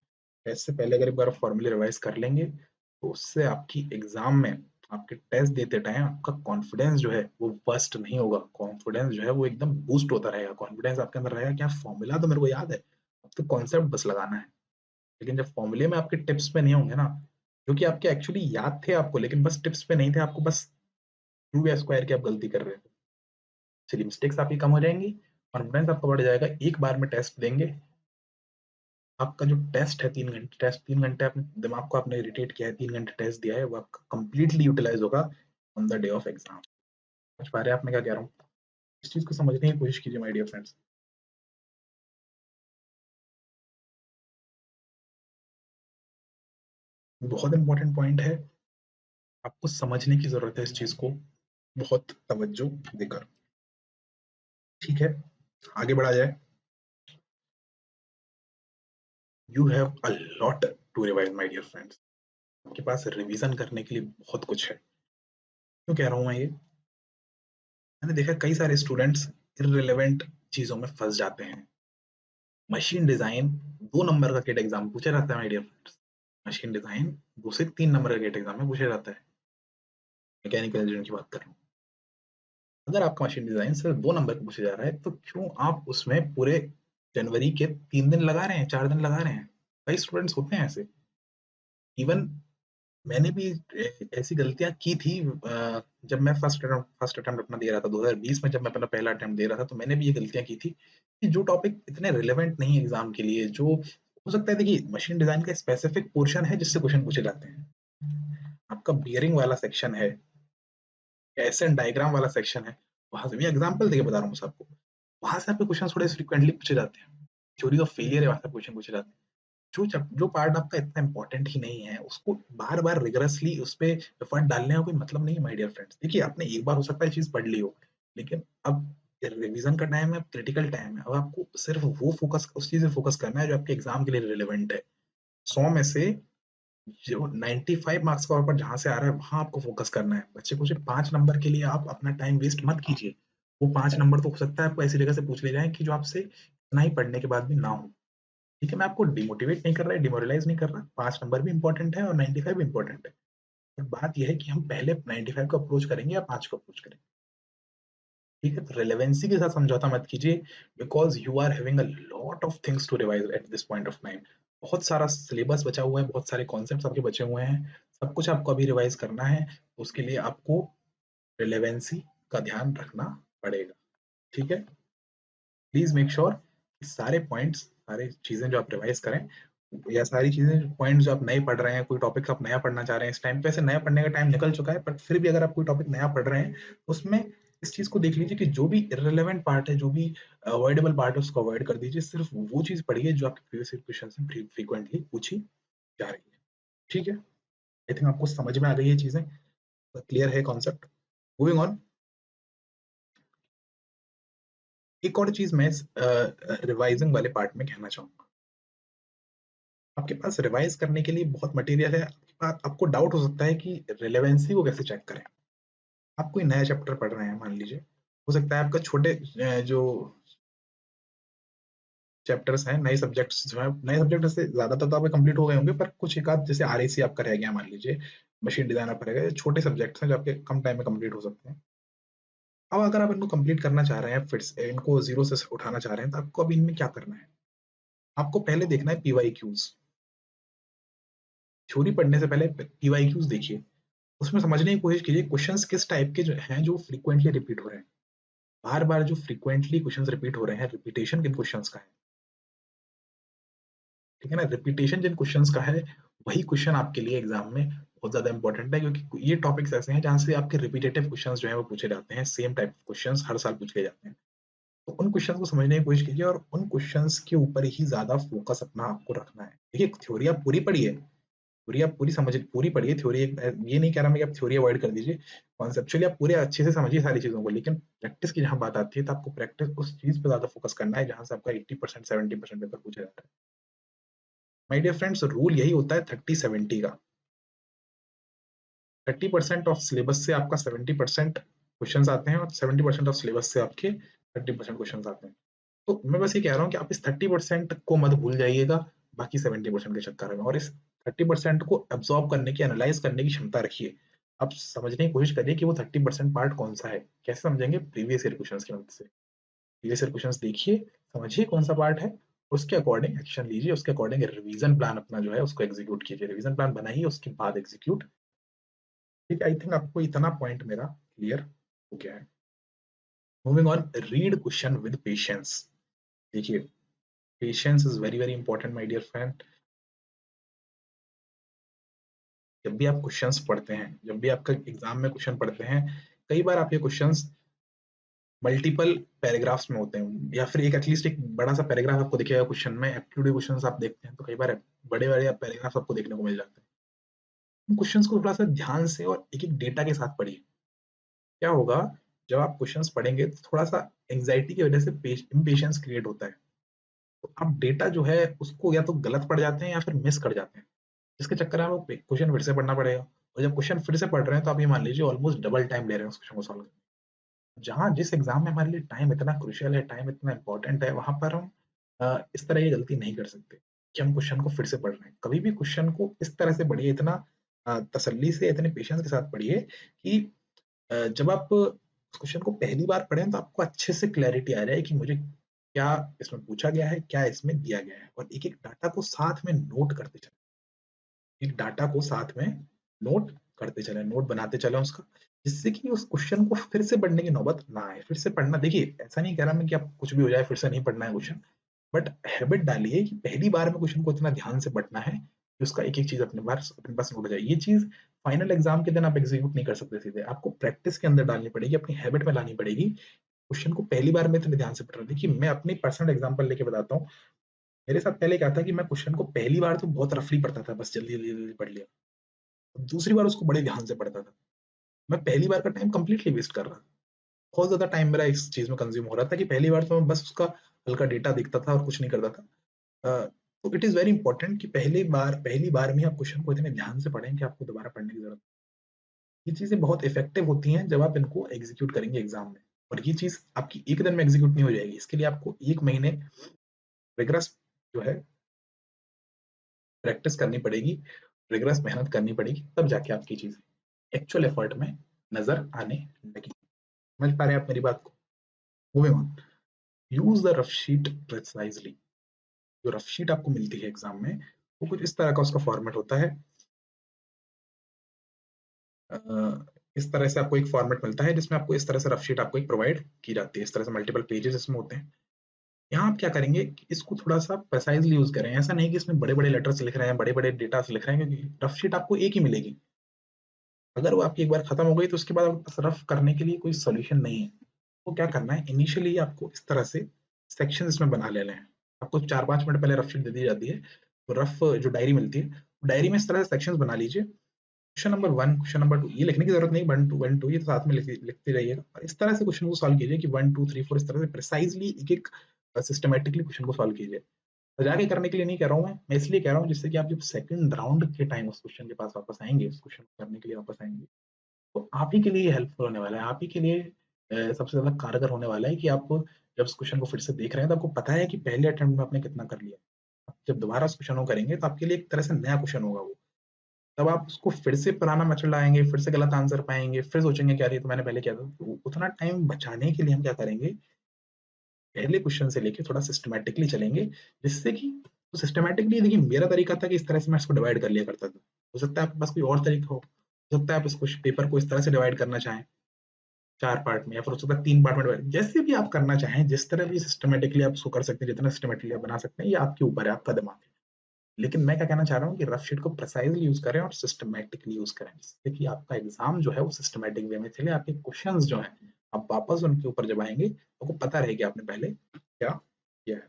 टेस्ट से पहले अगर एक बार फॉर्मूले रिवाइज कर लेंगे तो उससे आपकी एग्जाम में, आपके टेस्ट देते टाइम आपका कॉन्फिडेंस जो है वो बस्ट नहीं होगा, कॉन्फिडेंस जो है वो एकदम बूस्ट होता रहेगा, कॉन्फिडेंस आपके अंदर रहेगा क्या फॉर्मूला तो मेरे को याद है, अब तो कॉन्सेप्ट बस लगाना है। लेकिन जब फॉर्मूले में आपके टिप्स पे नहीं होंगे ना, जो कि आपके एक्चुअली याद थे आपको लेकिन बस टिप्स पे नहीं थे, आपको बस क्यूब या स्क्वायर की आप गलती कर रहे थे, चलिए मिस्टेक्स आपकी कम हो जाएंगी, कॉन्फिडेंस आपका बढ़ जाएगा, एक बार में टेस्ट देंगे, आपका जो टेस्ट है 3 घंटे टेस्ट, 3 घंटे अपने दिमाग को आपने इरिटेट किया है, 3 घंटे टेस्ट दिया है, वो आपका कंप्लीटली यूटिलाइज होगा on the day of exam. समझ पा रहे हैं आप मैं क्या कह रहा हूँ? इस चीज को समझने की कोशिश कीजिए माय डियर फ्रेंड्स, बहुत इंपॉर्टेंट पॉइंट है, आपको समझने की जरूरत है इस चीज को बहुत तवज्जो देकर। ठीक है, आगे बढ़ा जाए। You have a lot to revise my dear friends, आपके पास रिवीजन करने के लिए बहुत कुछ है। क्यों कह रहा हूँ मैं ये? मैंने देखा कई सारे स्टूडेंट्स इररिलेवेंट चीजों में फंस जाते हैं। मशीन डिजाइन 2 नंबर का गेट एग्जाम पूछा जाता है my dear friends, machine design 2 से 3 नंबर का गेट एग्जाम में पूछा जाता है, मैकेनिकल इंजीनियरिंग की बात कर रहा हूँ। अगर आपका मशीन डिजाइन सिर्फ 2 नंबर का पूछा जा रहा है तो क्यों आप उसमें पूरे जनवरी के 3 दिन लगा रहे हैं, 4 दिन लगा रहे हैं? कई स्टूडेंट्स होते हैं ऐसे। इवन मैंने भी ऐसी गलतियां की थी, जब मैं फर्स्ट अटेम्प्ट अपना दे रहा था 2020 में, जब मैं अपना पहला अटेम्प्ट दे रहा था तो मैंने भी ये गलतियां की थी कि जो टॉपिक इतने रिलेवेंट नहीं है एग्जाम के लिए, जो हो सकता है, देखिए मशीन डिजाइन का स्पेसिफिक पोर्शन है जिससे क्वेश्चन पूछे जाते हैं, आपका बियरिंग वाला सेक्शन है, एस एंड डायग्राम वाला सेक्शन है, वहां से भी एग्जाम्पल देके बता रहा हूँ आपको, वहां से आपके क्वेश्चन थोड़े फ्रिक्वेंटली पूछे जाते हैं, थ्योरी ऑफ फेलियर है वहां से क्वेश्चन पूछे जाते हैं। जो पार्ट आपका इतना इंपॉर्टेंट ही नहीं है उसको बार बार रिगरसली उस पे एफर्ट डालने का कोई मतलब नहीं है माय डियर फ्रेंड्स। देखिए आपने एक बार हो सकता है चीज पढ़ ली हो, लेकिन अब रिवीजन का टाइम है, क्रिटिकल टाइम है, अब आपको सिर्फ वो फोकस, उस चीज पे फोकस करना है जो आपके एग्जाम के लिए रिलेवेंट है। 100 में से जो 95 मार्क्स का पेपर जहां से आ रहा है वहां आपको फोकस करना है, बच्चे को सिर्फ 5 नंबर के लिए आप अपना टाइम वेस्ट मत कीजिए। वो 5 नंबर तो हो सकता है आपको ऐसी जगह से पूछ ले जाए कि जो आपसे इतना ही पढ़ने के बाद भी ना हो। ठीक है, मैं आपको डिमोटिवेट नहीं कर रहा है, डिमोरलाइज नहीं कर रहा, 5 नंबर भी इंपॉर्टेंट है और 95 भी इंपॉर्टेंट है, पर बात यह है कि हम पहले 95 को अप्रोच करेंगे या 5 को अप्रोच करेंगे। ठीक है, तो रेलेवेंसी के साथ समझौता मत कीजिए, because you are having a lot of things to revise at this point of time. बहुत सारा सिलेबस बचा हुआ है, बहुत सारे कॉन्सेप्ट्स आपके बचे हुए हैं, सब कुछ आपको अभी रिवाइज करना है, उसके लिए आपको रिलेवेंसी का ध्यान रखना पड़ेगा। ठीक है, प्लीज मेक श्योर कि सारे पॉइंट्स, सारी चीजें जो आप रिवाइज करें, या सारी चीजें पॉइंट जो आप नए पढ़ रहे हैं, कोई टॉपिक आप नया पढ़ना चाह रहे हैं इस टाइम पे, ऐसे नया पढ़ने का टाइम निकल चुका है, पर फिर भी अगर आप कोई टॉपिक नया पढ़ रहे हैं उसमें इस चीज को देख लीजिए कि जो भी इररिलेवेंट पार्ट है, जो भी अवॉइडेबल पार्ट है उसको अवॉइड कर दीजिए, सिर्फ वो चीज पढ़िए जो आपके प्रीवियस क्वेश्चन से फ्रीक्वेंटली पूछी जा रही है। ठीक है, आई थिंक आपको समझ में आ गई ये चीजें, क्लियर है कॉन्सेप्ट। मूविंग ऑन, एक और चीज मैं रिवाइजिंग वाले पार्ट में कहना चाहूंगा। आपके पास रिवाइज करने के लिए बहुत मटेरियल है, आपको डाउट हो सकता है कि रिलेवेंसी को कैसे चेक करें। आप कोई नया चैप्टर पढ़ रहे हैं मान लीजिए, हो सकता है आपका छोटे जो चैप्टर्स हैं, नए सब्जेक्ट्स जो है, नए सब्जेक्ट से ज्यादातर तो आपके कंप्लीट हो गए होंगे, पर कुछ एक आध जैसे आरएसी आपका रह गया मान लीजिए, मशीन डिजाइन आपका रह गया, छोटे सब्जेक्ट्स हैं जो आपके कम टाइम में कंप्लीट हो सकते हैं। अब अगर आप इनको कंप्लीट करना चाह रहे हैं, फिर से इनको जीरो से उठाना चाह रहे हैं, तो आपको अब इनमें क्या करना है? आपको पहले देखना है पीवाई क्यूज। थ्योरी पढ़ने से पहले पीवाई क्यूज देखिए, उसमें समझने की कोशिश कीजिए क्वेश्चंस किस टाइप के जो हैं जो फ्रीक्वेंटली रिपीट हो रहे हैं, बार बार जो फ्रीक्वेंटली क्वेश्चंस रिपीट हो रहे हैं, रिपीटेशन किन क्वेश्चंस का है। ठीक है ना, रिपीटेशन जिन क्वेश्चंस का है वही क्वेश्चन आपके लिए एग्जाम में बहुत ज्यादा इंपॉर्टेंट है, क्योंकि ये टॉपिक्स ऐसे हैं जहां से आपके रिपीटेटिव क्वेश्चंस जो है वो पूछे जाते हैं, सेम टाइप क्वेश्चंस हर साल पूछे जाते हैं। तो उन क्वेश्चंस को समझने की कोशिश कीजिए और उन क्वेश्चंस के ऊपर ही ज्यादा फोकस अपना आपको रखना है। देखिए थ्योरी आप पूरी पढ़िए, थ्योरी आप पूरी समझ पूरी पढ़िए, थ्योरी ये नहीं कह रहा मैं कि आप थ्योरी अवॉइड कर दीजिए, कॉन्सेप्चुअली आप पूरे अच्छे से समझिए सारी चीजों को, लेकिन प्रैक्टिस की जहां बात आती है तो आपको प्रैक्टिस उस चीज पे ज्यादा फोकस करना है जहां से आपका 80% 70% पेपर पूछा जाता है। माय डियर फ्रेंड्स, रूल यही होता है 30-70 का। 30% ऑफ सिलेबस से आपका 70% क्वेश्चन आते हैं और 70% ऑफ सिलेबस से आपके 30% क्वेश्चन आते हैं। तो मैं बस ये कह रहा हूँ कि आप इस 30% को मत भूल जाइएगा, बाकी 70% के चक्कर में, और इस 30% को एब्जॉर्ब करने की, एनालाइज करने की क्षमता रखिए। आप समझने की कोशिश करिए कि वो 30% पार्ट कौन-सा है। कैसे समझेंगे? प्रीवियस ईयर क्वेश्चन्स की मदद से। प्रीवियस ईयर क्वेश्चन्स देखिए, समझिए कौन-सा पार्ट है, उसके अकॉर्डिंग एक्शन लीजिए, उसके अकॉर्डिंग रिवीजन प्लान अपना जो है उसको एग्जीक्यूट कीजिए। रिवीजन प्लान बनाइए, उसके बाद एग्जीक्यूट। ठीक है, आई थिंक आपको इतना पॉइंट मेरा क्लियर हो गया है। Moving on, read question with patience. देखिए, patience is very very important my dear friend. जब भी आप क्वेश्चंस पढ़ते हैं, जब भी आपका एग्जाम में क्वेश्चन पढ़ते हैं, कई बार आपके क्वेश्चंस मल्टीपल पैराग्राफ्स में होते हैं, या फिर एक एटलीस्ट एक बड़ा सा पैराग्राफ आपको दिखेगा क्वेश्चन में। एप्टीट्यूड क्वेश्चंस आप देखते हैं तो कई बार बड़े बड़े पैराग्राफ आपको देखने को मिल जाते हैं। उन क्वेश्चंस को थोड़ा सा ध्यान से और एक एक डेटा के साथ पढ़िए। क्या होगा, जब आप क्वेश्चंस पढ़ेंगे तो थोड़ा सा एंग्जाइटी की वजह से इम्पेशंस क्रिएट होता है। तो आप डेटा जो है उसको या तो गलत पढ़ जाते हैं या फिर मिस कर जाते हैं, जिसके चक्कर में आपको क्वेश्चन फिर से पढ़ना पड़ेगा। और जब क्वेश्चन फिर से पढ़ रहे हैं तो आप ये मान लीजिए ऑलमोस्ट डबल टाइम ले रहे हैं उस क्वेश्चन को सॉल्व। जहाँ जिस एग्जाम में हमारे लिए टाइम इतना क्रूशियल है, टाइम इतना इम्पोर्टेंट है, वहाँ पर हम इस तरह की गलती नहीं कर सकते कि हम क्वेश्चन को फिर से पढ़ रहे हैं। कभी भी क्वेश्चन को इस तरह से पढ़िए, इतना तसल्ली से, इतने पेशेंस के साथ पढ़िए कि जब आप उस क्वेश्चन को पहली बार पढ़ें तो आपको अच्छे से क्लैरिटी आ जाए कि मुझे क्या इसमें पूछा गया है, क्या इसमें दिया गया है, और एक-एक डाटा को साथ में नोट करते चलें। एक डाटा को साथ में नोट करते चलें, नोट बनाते चलें उसका, जिससे कि उस क्वेश्चन को फिर से पढ़ने की नौबत ना आए। फिर से पढ़ना, देखिए ऐसा नहीं कह रहा मैं कि आप कुछ भी हो जाए फिर से नहीं पढ़ना है क्वेश्चन, बट हैबिट डालिए कि पहली बार में क्वेश्चन को इतना ध्यान से पढ़ना है कि उसका एक-एक चीज़ अपने पास नोट हो जाए। ये चीज़ फाइनल एग्ज़ाम के दिन आप एग्ज़ीक्यूट नहीं कर सकते सीधे, आपको प्रैक्टिस के अंदर डालनी पड़ेगी, अपनी हैबिट में लानी पड़ेगी। क्वेश्चन को पहली बार में इतने ध्यान से पढ़ना। देखिए, मैं अपनी पर्सनल एग्ज़ाम्पल लेके बताता हूँ। मेरे साथ पहले क्या था कि मैं क्वेश्चन को पहली बार तो बहुत रफली पढ़ता था, बस जल्दी-जल्दी पढ़ लिया। दूसरी बार उसको बड़े ध्यान से पढ़ता था। मैं पहली बार का टाइम कंप्लीटली वेस्ट कर रहा था। बहुत ज़्यादा टाइम मेरा इस चीज़ में कंज़्यूम हो रहा था कि पहली बार तो मैं बस उसका हल्का डेटा देखता था और कुछ नहीं करता था। तो इट इज़ वेरी इंपोर्टेंट कि पहली बार में आप क्वेश्चन को इतने ध्यान से पढ़ें कि आपको दोबारा पढ़ने की ज़रूरत। ये चीज़ें बहुत इफेक्टिव होती हैं जब आप इनको एग्ज़ीक्यूट करेंगे एग्ज़ाम में। और ये चीज़ आपकी एक दिन में एग्ज़ीक्यूट नहीं हो जाएगी। इसके लिए आपको 1 महीने रिगरस जो है प्रैक्टिस करनी पड़ेगी, रिगरस मेहनत करनी पड़ेगी, तब जाके आपकी चीज़ एक्चुअल एफर्ट में नज़र आने लगेगी। समझ पा रहे हैं आप मेरी बात को? Moving on, use the rough sheet precisely. जो रफ शीट आपको मिलती है एग्ज़ाम में, वो कुछ इस तरह का उसका फॉर्मेट होता है। अ, इस तरह से आपको एक फॉर्मेट मिलता है जिसमें आपको इस तरह से रफ शीट आपको एक प्रोवाइड की जाती है। इस तरह से मल्टीपल पेजेज़ इसमें होते हैं। यहाँ आप क्या करेंगे कि इसको थोड़ा-सा प्रिसाइज़ली यूज़ करें। ऐसा नहीं कि इसमें बड़े-बड़े लेटर्स लिख रहे हैं, बड़े-बड़े डेटास लिख रहे हैं, क्योंकि रफ शीट आपको एक ही मिलेगी। अगर वो आपकी एक बार खत्म हो गई तो उसके बाद आपके पास रफ करने के लिए कोई सॉल्यूशन नहीं है। तो क्या करना है, इनिशियली आपको इस तरह से सेक्शंस में बना लेने हैं। आपको 4-5 मिनट पहले रफ शीट दे दी जाती है। तो रफ जो डायरी मिलती है, डायरी में इस तरह से सेक्शंस बना लीजिए। क्वेश्चन नंबर 1, क्वेश्चन नंबर 2, ये लिखने की ज़रूरत नहीं, 1 2 1 2 ये तो साथ में लिखते जाइएगा। और इस तरह से क्वेश्चन को सॉल्व कीजिए कि 1 2 3 4 इस तरह से प्रिसाइज़ली एक-एक सिस्टमैटिकली क्वेश्चन को सॉल्व कीजिए। सजा के करने के लिए नहीं कह रहा हूँ मैं इसलिए कह रहा हूँ जिससे कि आप जब सेकंड राउंड के टाइम उस क्वेश्चन के पास वापस आएँगे, उस क्वेश्चन को करने के लिए वापस आएँगे, तो आप ही के लिए हेल्पफुल होने वाला है। आप ही के लिए सबसे ज़्यादा कारगर होने वाला है कि आप जब उस क्वेश्चन को फिर से देख रहे हैं तो आपको पता है कि पहले अटेम्प्ट में आपने कितना कर लिया। आप जब दोबारा उस क्वेश्चन को करेंगे तो आपके लिए एक तरह से नया क्वेश्चन होगा वो। तब आप उसको फिर से पुराना मेथड लाएँगे, फिर से गलत आंसर पाएँगे, फिर सोचेंगे कि अरे! ये तो मैंने पहले किया था। तो उतना टाइम बचाने के लिए हम क्या करेंगे, पहले क्वेश्चन से लेके थोड़ा सिस्टमैटिकली चलेंगे, जिससे कि तो सिस्टमैटिकली देखिए मेरा तरीका था कि इस तरह से मैं इसको डिवाइड कर लिया करता था। हो सकता है आपके पास कोई और तरीका हो सकता है आप इसको पेपर को इस तरह से डिवाइड करना चाहें, 4 पार्ट में, या फिर हो सकता है 3 पार्ट में डिवाइड, जैसे भी आप करना चाहें, जिस तरह भी सिस्टमैटिकली आप उसको कर सकते हैं, जितना सिस्टमैटिकली आप बना सकते हैं, ये आपके ऊपर है, आपका दिमाग है। लेकिन मैं क्या कहना चाह रहा हूँ कि रफ शीट को प्रिसाइज़ली यूज़ करें और सिस्टमैटिकली यूज़ करें, जिससे कि आपका एग्ज़ाम जो है वो सिस्टमैटिक वे में चले, आपके क्वेश्चन्स जो हैं, आप वापस उनके ऊपर जब आएँगे, आपको पता रहे कि आपने पहले क्या किया है।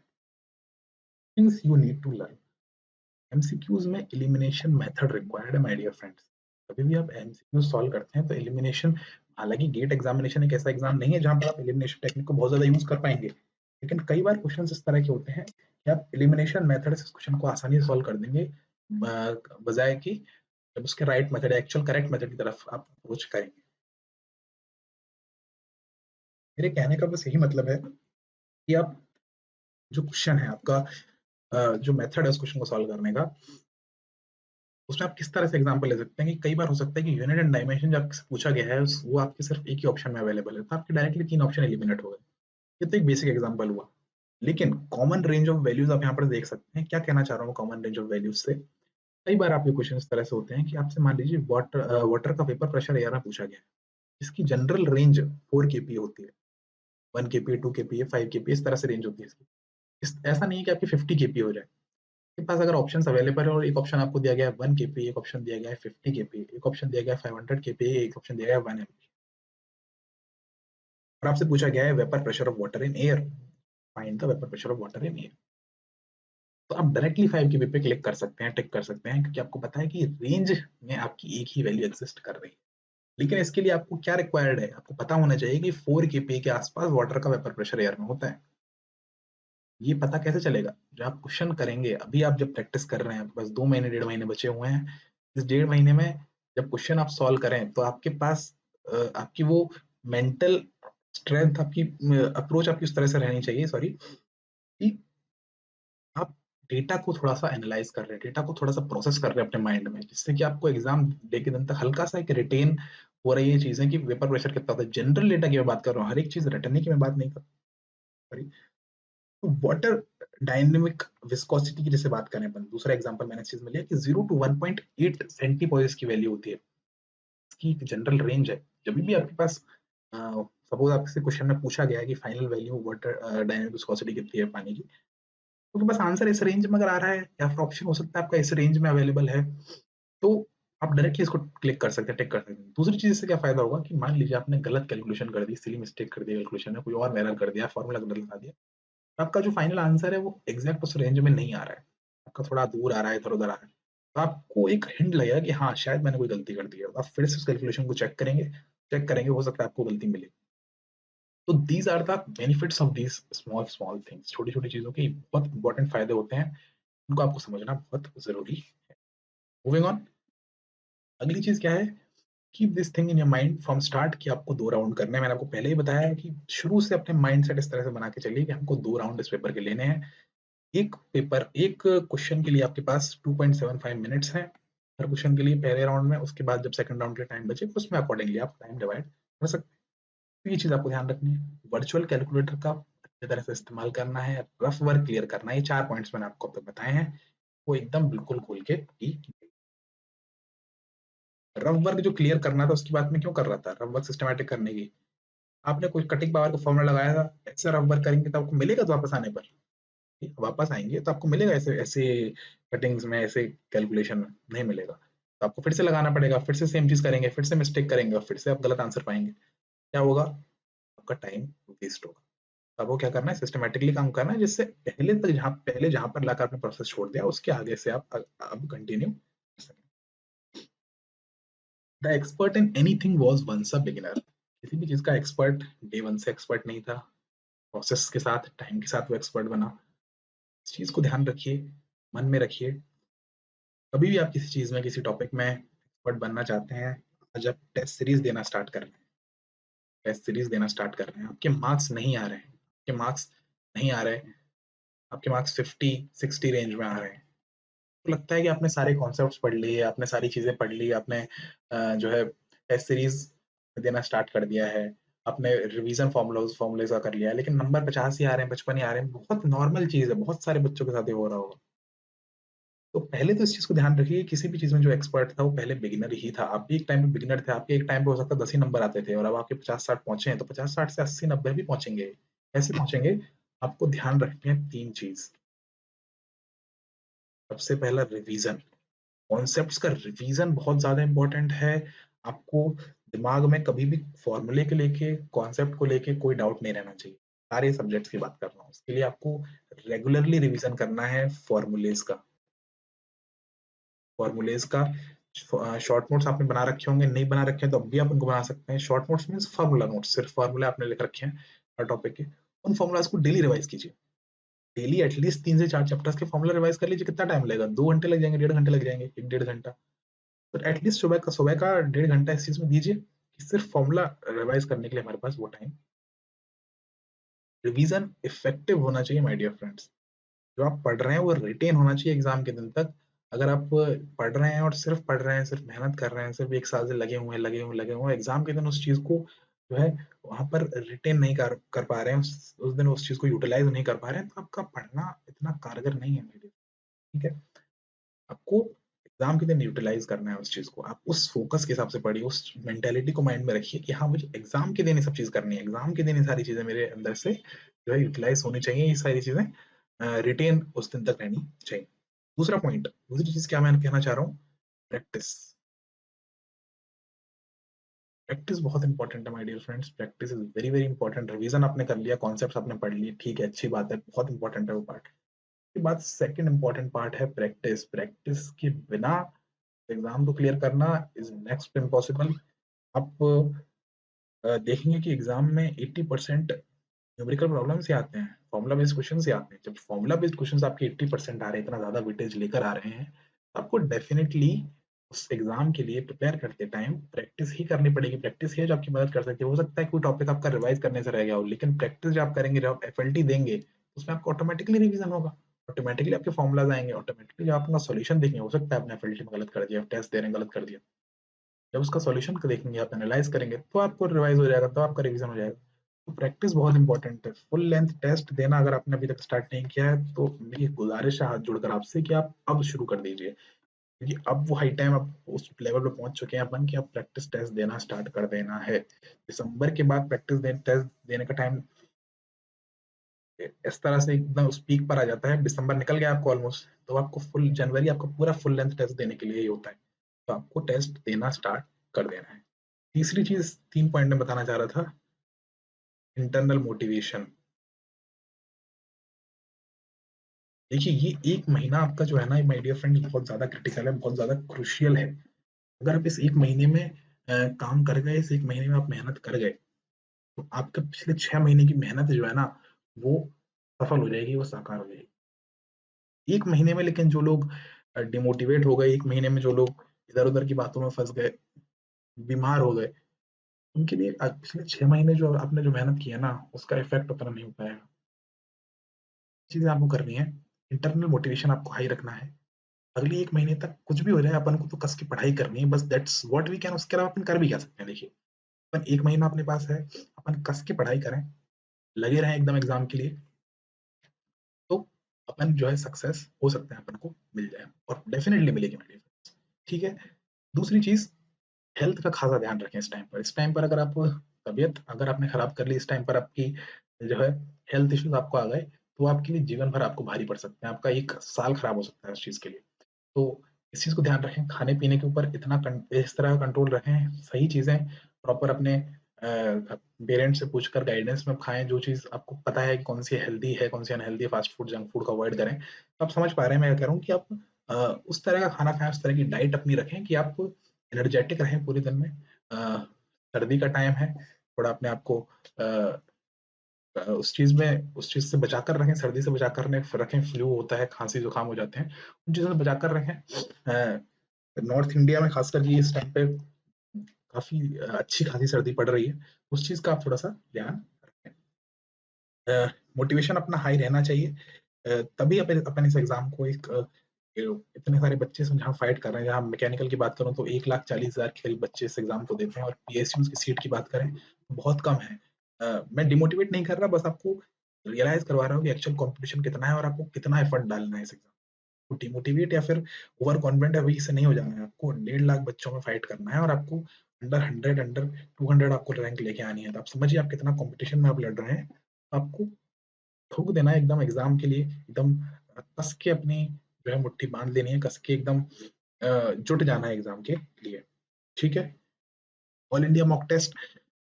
Things you need to learn. MCQs में एलिमिनेशन मेथड रिक्वायर्ड है माय डियर फ्रेंड्स। कभी भी आप एमसीक्यू सॉल्व करते हैं तो एलिमिनेशन, हालाँकि गेट एग्ज़ामिनेशन एक ऐसा एग्ज़ाम नहीं है जहाँ पर आप एलिमिनेशन टेक्निक को बहुत ज़्यादा यूज़ कर पाएँगे। लेकिन कई बार क्वेश्चन्स इस तरह के होते हैं कि आप एलिमिनेशन मेथड से इस क्वेश्चन को आसानी से सॉल्व कर देंगे, बजाए कि जब उसके right method actual correct method की तरफ आप अप्रोच करेंगे। मेरे कहने का बस यही मतलब है कि आप जो क्वेश्चन है आपका जो मेथड है उस क्वेश्चन को सॉल्व करने का, उसमें आप किस तरह से एग्जांपल ले सकते हैं कि कई बार हो सकता है कि यूनिट एंड डायमेंशन जो आपसे पूछा गया है वो आपके सिर्फ एक ही ऑप्शन में अवेलेबल है, तो आपके डायरेक्टली 3 ऑप्शन एलिमिनेट हो गए। ये तो एक बेसिक एग्जांपल हुआ। लेकिन कॉमन रेंज ऑफ वैल्यूज आप यहाँ पर देख सकते हैं। क्या कहना चाह रहा हूँ कॉमन रेंज ऑफ वैल्यूज से? कई बार आपके क्वेश्चन इस तरह से होते हैं कि आपसे मान लीजिए वाटर का वेपर प्रेशर एयर में पूछा गया है, इसकी जनरल रेंज 4 केपी होती है, 1 केपी, 2 केपी, 5 केपी, इस तरह से रेंज होती है इसकी। ऐसा नहीं है कि आपकी 50 केपी हो जाए। आपके पास अगर ऑप्शंस अवेलेबल है और एक ऑप्शन आपको दिया गया है 1 केपी, एक ऑप्शन दिया गया है 50 केपी, एक ऑप्शन दिया गया है 500 केपी, एक ऑप्शन दिया गया है 1 एमपी, और आपसे पूछा गया है vapour pressure of water in air, find the vapour pressure of water in air, तो आप डायरेक्टली 5 केपी पे क्लिक कर सकते हैं, टिक कर सकते हैं, क्योंकि आपको पता है कि रेंज में आपकी एक ही वैल्यू एग्जिस्ट कर रही है। लेकिन इसके लिए आपको क्या रिक्वायर्ड है? आपको पता होना चाहिए कि 4 केपी के आसपास वाटर का वेपर प्रेशर एयर में होता है। ये पता कैसे चलेगा? जब आप क्वेश्चन करेंगे, अभी आप जब प्रैक्टिस कर रहे हैं, आपके पास 2 महीने, 1.5 महीने बचे हुए हैं। इस 1.5 महीने में जब क्वेश्चन आप सॉल्व करें, तो आपके पास आपकी वो मेंटल स्ट्रेंथ, आपकी अप्रोच आपकी उस तरह से रहनी चाहिए, सॉरी, कि आप डेटा को थोड़ा-सा एनालाइज़ कर रहे हैं, डेटा को थोड़ा-सा प्रोसेस कर रहे हैं अपने माइंड में, जिससे कि आपको एग्ज़ाम डे के दिन तक हल्का-सा एक रिटेन हो रही है चीज़ें कि वेपर प्रेशर कितना था। जनरल डेटा की मैं बात कर रहा हूँ, हर एक चीज़ रटने की मैं बात नहीं कर रही। तो वाटर डायनामिक विस्कोसिटी की जैसे बात करें अपन, दूसरा एग्जांपल मैंने इस चीज़ में लिया कि 0 टू 1.8 सेंटीपोइस की वैल्यू होती है। इसकी एक जनरल रेंज है। जभी भी आपके पास सपोज़ आपसे क्वेश्चन में पूछा गया है कि final value water dynamic viscosity कितनी है पानी की, तो आपके पास आंसर इस रेंज में अगर आ रहा है, या फिर ऑप्शन हो सकता है आपका इस रेंज में अवेलेबल है, तो आप डायरेक्टली इसको क्लिक कर सकते हैं, टिक कर सकते हैं। दूसरी चीज़ से क्या फ़ायदा होगा कि मान लीजिए आपने गलत कैलकुलेशन कर दी, सिली मिस्टेक कर दी कैलकुलेशन में, कोई और एरर कर दिया, फॉर्मूला गलत लगा दिया, आपका जो फाइनल आंसर है वो एग्जैक्ट उस रेंज में नहीं आ रहा है, आपका थोड़ा दूर आ रहा है, इधर-उधर आ रहा है। तो आपको एक हिंट लगेगा कि हाँ, शायद मैंने कोई गलती कर दी है। आप फिर से उस कैलकुलेशन को चेक करेंगे, हो सकता है आपको गलती मिले। तो these are the benefits of these small small things. छोटी-छोटी चीज़ों के बहुत इंपॉर्टेंट फ़ायदे होते हैं, उनको आपको समझना बहुत ज़रूरी है। मूविंग ऑन, अगली चीज़ क्या है? Keep this thing in your mind from start कि आपको 2 राउंड करने हैं। मैंने आपको पहले ही बताया है कि शुरू से अपने माइंडसेट इस तरह से बना के चलिए कि हमको 2 राउंड इस पेपर के लेने हैं। एक क्वेश्चन के लिए आपके पास 2.75 मिनट्स हैं हर क्वेश्चन के लिए पहले राउंड में। उसके बाद जब सेकंड राउंड के टाइम बचे, उसमें अकॉर्डिंगली आप टाइम डिवाइड कर सकते हैं। तो ये चीज़ आपको ध्यान रखनी है। वर्चुअल कैलकुलेटर का अच्छी तरह से इस्तेमाल करना है, रफ वर्क क्लियर करना है। ये 4 पॉइंट्स मैंने आपको अब तक बताए हैं, वो एकदम बिल्कुल खोल के की। रफ वर्क जो क्लियर करना था उसकी बात मैं क्यों कर रहा था, रफ वर्क सिस्टमैटिक करने की। आपने कोई कटिंग पावर का फॉर्मूला लगाया था, ऐसे रफ वर्क करेंगे तो आपको मिलेगा तो वापस आने पर। वापस आएँगे तो आपको मिलेगा ऐसे ऐसे कटिंग्स में, ऐसे कैलकुलेशन में, नहीं मिलेगा। तो आपको फिर से लगाना पड़ेगा, फिर से सेम चीज़ करेंगे, फिर से मिस्टेक करेंगे और फिर से आप गलत आंसर पाएँगे। क्या होगा? आपका टाइम वेस्ट होगा। तो आपको क्या करना है, सिस्टमैटिकली काम करना है, जिससे पहले जहाँ पर लाकर आपने प्रोसेस छोड़ दिया, उसके आगे से आप अब कंटिन्यू कर सकें। The expert in anything was once a beginner. किसी भी चीज़ का एक्सपर्ट डे 1 से एक्सपर्ट नहीं था। प्रोसेस के साथ, टाइम के साथ वो एक्सपर्ट बना। इस चीज़ को ध्यान रखिए, मन में रखिए। कभी भी आप किसी चीज़ में, किसी टॉपिक में एक्सपर्ट बनना चाहते हैं, आज आप टेस्ट सीरीज़ देना स्टार्ट कर रहे हैं, आपके मार्क्स नहीं आ रहे हैं, आपके मार्क्स 50, 60 रेंज में आ रहे हैं। तो लगता है कि आपने सारे कॉन्सेप्ट्स पढ़ लिए, आपने सारी चीज़ें पढ़ ली, आपने जो है टेस्ट सीरीज़ देना स्टार्ट कर दिया है, आपने रिवीज़न फ़ॉर्मूलाज़ का कर लिया है, लेकिन नंबर 50 ही आ रहे हैं, 55 ही आ रहे हैं, बहुत नॉर्मल चीज़ है, बहुत सारे बच्चों के साथ ये हो रहा होगा। तो पहले तो इस चीज़ को ध्यान रखिए, किसी भी चीज़ में जो एक्सपर्ट था वो पहले बिगिनर ही था। आप भी एक टाइम पे बिगिनर थे, आपके एक टाइम पे हो सकता है 10 ही नंबर आते थे और अब आपके 50-60 पहुँचे हैं, तो 50-60 से 80-90 भी पहुँचेंगे। कैसे पहुँचेंगे? आपको ध्यान रखनी है 3 चीज़। सबसे पहला रिवीज़न, कॉन्सेप्ट्स का रिवीज़न बहुत ज़्यादा इम्पोर्टेंट है। आपको दिमाग में कभी भी फ़ॉर्मूले को लेके, कॉन्सेप्ट को लेके कोई डाउट नहीं रहना चाहिए। सारे सब्जेक्ट्स की बात कर रहा हूँ। इसके लिए आपको रेगुलरली रिवीज़न करना है फ़ॉर्मूलेज़ का। फ़ॉर्मूलेज़ का शॉर्ट नोट्स आपने बना रखे होंगे, नहीं बना रखे हैं तो अब भी आप उनको बना सकते हैं। Short notes means formula notes, सिर्फ़ फ़ॉर्मूले आपने लिख रखे हैं हर टॉपिक के। उन फ़ॉर्मूलाज़ को डेली रिवाइज़ कीजिए। डेली एटलीस्ट 3 से 4 चैप्टर्स के फ़ॉर्मूला रिवाइज़ कर लीजिए, कितना टाइम लगेगा? 2 घंटे लग जाएँगे, डेढ़ घंटे लग जाएँगे, 1 डेढ़ घंटा। तो एटलीस्ट सुबह का डेढ़ घंटा इस चीज़ में दीजिए कि सिर्फ़ फ़ॉर्मूला रिवाइज़ करने के लिए हमारे पास वो टाइम। रिवीज़न इफ़ेक्टिव होना चाहिए माय डियर फ्रेंड्स। जो आप पढ़ रहे हैं वो रिटेन होना चाहिए एग्जाम के दिन तक। अगर आप पढ़ रहे हैं और सिर्फ पढ़ रहे हैं, सिर्फ मेहनत कर रहे हैं, सिर्फ 1 साल से लगे हुए हैं, एग्जाम के दिन उस चीज़ को जो है वहाँ पर रिटेन नहीं कर कर पा रहे हैं, उस दिन उस चीज़ को यूटिलाइज़ नहीं कर पा रहे हैं, तो आपका पढ़ना इतना कारगर नहीं है मेरे लिए, ठीक है? आपको एग्जाम के दिन यूटिलाइज़ करना है उस चीज़ को। आप उस फ़ोकस के हिसाब से पढ़िए, उस मेंटालिटी को माइंड में रखिए कि हाँ, मुझे एग्जाम के दिन ये सब चीज़ करनी है। एग्जाम के दिन ये सारी चीज़ें मेरे अंदर से जो है यूटिलाइज़ होनी चाहिए, ये सारी चीज़ें रिटेन उस दिन तक रहनी चाहिए। दूसरा पॉइंट, दूसरी चीज़ क्या मैं कहना चाह रहा हूँ, प्रैक्टिस। प्रैक्टिस बहुत इंपॉर्टेंट है my dear friends, practice is very, very important. Revision आपने कर लिया, कॉन्सेप्ट्स आपने पढ़ लिए, ठीक है, अच्छी बात है, बहुत इंपॉर्टेंट है वो पार्ट। उसके बाद सेकंड इंपॉर्टेंट पार्ट है प्रैक्टिस। प्रैक्टिस के बिना एग्ज़ाम को क्लियर करना इज़ नेक्स्ट टू इम्पॉसिबल। आप देखेंगे कि एग्ज़ाम में 80% न्यूमेरिकल प्रॉब्लम से आते हैं, फॉर्मूला बेस्ड क्वेश्चन से आते हैं। जब फॉर्मूला बेस्ड क्वेश्चंस आपके 80% आ रहे हैं, इतना ज़्यादा वेटेज लेकर आ रहे हैं, तो आपको डेफिनिटली उस एग्ज़ाम के लिए प्रिपेयर करते टाइम प्रैक्टिस ही करनी पड़ेगी। प्रैक्टिस ही है जो आपकी मदद कर सकती है। हो सकता है कोई टॉपिक आपका रिवाइज़ करने से रह गया हो, लेकिन प्रैक्टिस जो आप करेंगे, जब आप एफएलटी देंगे, उसमें आपको ऑटोमैटिकली रिवीजन होगा। ऑटोमैटिकली आपके फॉर्मूलाज़ आएँगे, ऑटोमैटिकली जो आप अपना सॉल्यूशन देखेंगे, हो सकता है आपने एफएलटी में गलत कर दिया, टेस्ट दे रहे हैं गलत कर दिया। जब उसका सॉल्यूशन को देखेंगे, आप एनालाइज़ करेंगे, तो आपको रिवाइज़ हो जाएगा, तो आपका रिवीजन हो जाएगा। तो प्रैक्टिस बहुत इंपॉर्टेंट है। फुल लेंथ टेस्ट देना अगर आपने अभी तक स्टार्ट नहीं किया है, तो मेरी गुज़ारिश है हाथ जोड़कर आपसे कि आप अब शुरू कर दीजिए। क्योंकि अब वो हाई टाइम, अब उस लेवल पे पहुँच चुके हैं अपन कि अब प्रैक्टिस टेस्ट देना स्टार्ट कर देना है। दिसंबर के बाद प्रैक्टिस टेस्ट देने का टाइम इस तरह से एकदम उस पीक पर आ जाता है। दिसंबर निकल गया आपको ऑलमोस्ट, तो आपको फुल जनवरी आपको पूरा फुल लेंथ टेस्ट देने के लिए ही होता है। तो आपको टेस्ट देना स्टार्ट कर देना है। तीसरी चीज़, 3 पॉइंट में बताना चाह रहा था, इंटरनल मोटिवेशन। देखिए, ये 1 महीना आपका जो है ना माय डियर फ्रेंड्स, बहुत ज़्यादा क्रिटिकल है, बहुत ज़्यादा क्रूशियल है। अगर आप इस 1 महीने में काम कर गए, इस 1 महीने में आप मेहनत कर गए, तो आपके पिछले 6 महीने की मेहनत जो है ना, वो सफल हो जाएगी, वो साकार हो जाएगी। 1 महीने में लेकिन जो लोग डिमोटिवेट हो गए, 1 महीने में जो लोग इधर-उधर की बातों में फँस गए, बीमार हो गए, उनके लिए पिछले 6 महीने जो आपने जो मेहनत की है ना, उसका इफ़ेक्ट उतना नहीं हो पाएगा। चीज़ें आपको करनी है, इंटरनल मोटिवेशन आपको हाई रखना है। अगले 1 महीने तक कुछ भी हो जाए, अपन को तो कस की पढ़ाई करनी है, बस दैट्स व्हाट वी कैन। उसके अलावा अपन कर भी क्या सकते हैं देखिए। अपन 1 महीना अपने पास है, अपन कस के पढ़ाई करें, लगे रहें एकदम एग्ज़ाम के लिए, तो अपन जो है सक्सेस हो सकता है, अपन को मिल जाए और डेफ़िनिटली मिलेगी मेरे लिए। ठीक है? दूसरी चीज़, हेल्थ का खासा ध्यान रखें इस टाइम पर। इस टाइम पर अगर आप तबीयत अगर आपने खराब कर ली, इस टाइम पर आपकी जो है हेल्थ इश्यूज़ आपको आ गए, तो आपके लिए जीवन भर आपको भारी पड़ सकते हैं। आपका 1 साल खराब हो सकता है उस चीज़ के लिए। तो इस चीज़ को ध्यान रखें, खाने-पीने के ऊपर इतना इस तरह का कंट्रोल रखें, सही चीज़ें प्रॉपर अपने पेरेंट्स से पूछकर गाइडेंस में खाएँ, जो चीज़ आपको पता है कि कौन-सी हेल्दी है, कौन-सी अनहेल्दी है, फास्ट फूड, जंक फूड को अवॉइड करें। तो आप समझ पा रहे हैं मैं क्या कह रहा हूँ कि आप उस तरह का खाना खाएँ, उस तरह की डाइट अपनी रखें कि आप एनर्जेटिक रहें पूरे दिन में। सर्दी का टाइम है, थोड़ा अपने आप को अ उस चीज़ से बचाकर रखें, सर्दी से बचाकर रखें, फ्लू होता है, खाँसी-जुकाम हो जाते हैं, उन चीज़ों से बचाकर रखें। नॉर्थ इंडिया में ख़ासकर ये इस टाइम पे काफ़ी अच्छी खासी सर्दी पड़ रही है, उस चीज़ का आप थोड़ा-सा ध्यान रखें। मोटिवेशन अपना हाई रहना चाहिए, तभी अपन अपन इस एग्ज़ाम को इतने सारे बच्चे इसमें जहाँ फाइट कर रहे हैं, जहाँ मैकेनिकल की बात करूँ तो 1,40,000 के करीब बच्चे इस एग्ज़ाम को देते हैं और पीएसयूज़ की सीट की बात करें, तो बहुत कम है। मैं डिमोटिवेट नहीं कर रहा, बस आपको रियलाइज़ करवा रहा हूँ कि एक्चुअल कॉम्पिटिशन कितना है और आपको कितना एफर्ट डालना है इस एग्ज़ाम। तो डिमोटिवेट या फिर ओवर कॉन्फिडेंट अभी से नहीं हो जाना है, आपको 1.5 लाख बच्चों में फाइट करना है और आपको अंडर 100, अंडर 200 आपको रैंक लेके आनी है। तो आप समझिए आप कितना कॉम्पिटिशन में आप लड़ रहे हैं। आपको ठोक देना है एकदम एग्ज़ाम के लिए, एकदम कस के अपनी जो है मुट्ठी बाँध लेनी है, कस के एकदम जुट जाना है एग्ज़ाम के लिए, ठीक है? ऑल इंडिया मॉक टेस्ट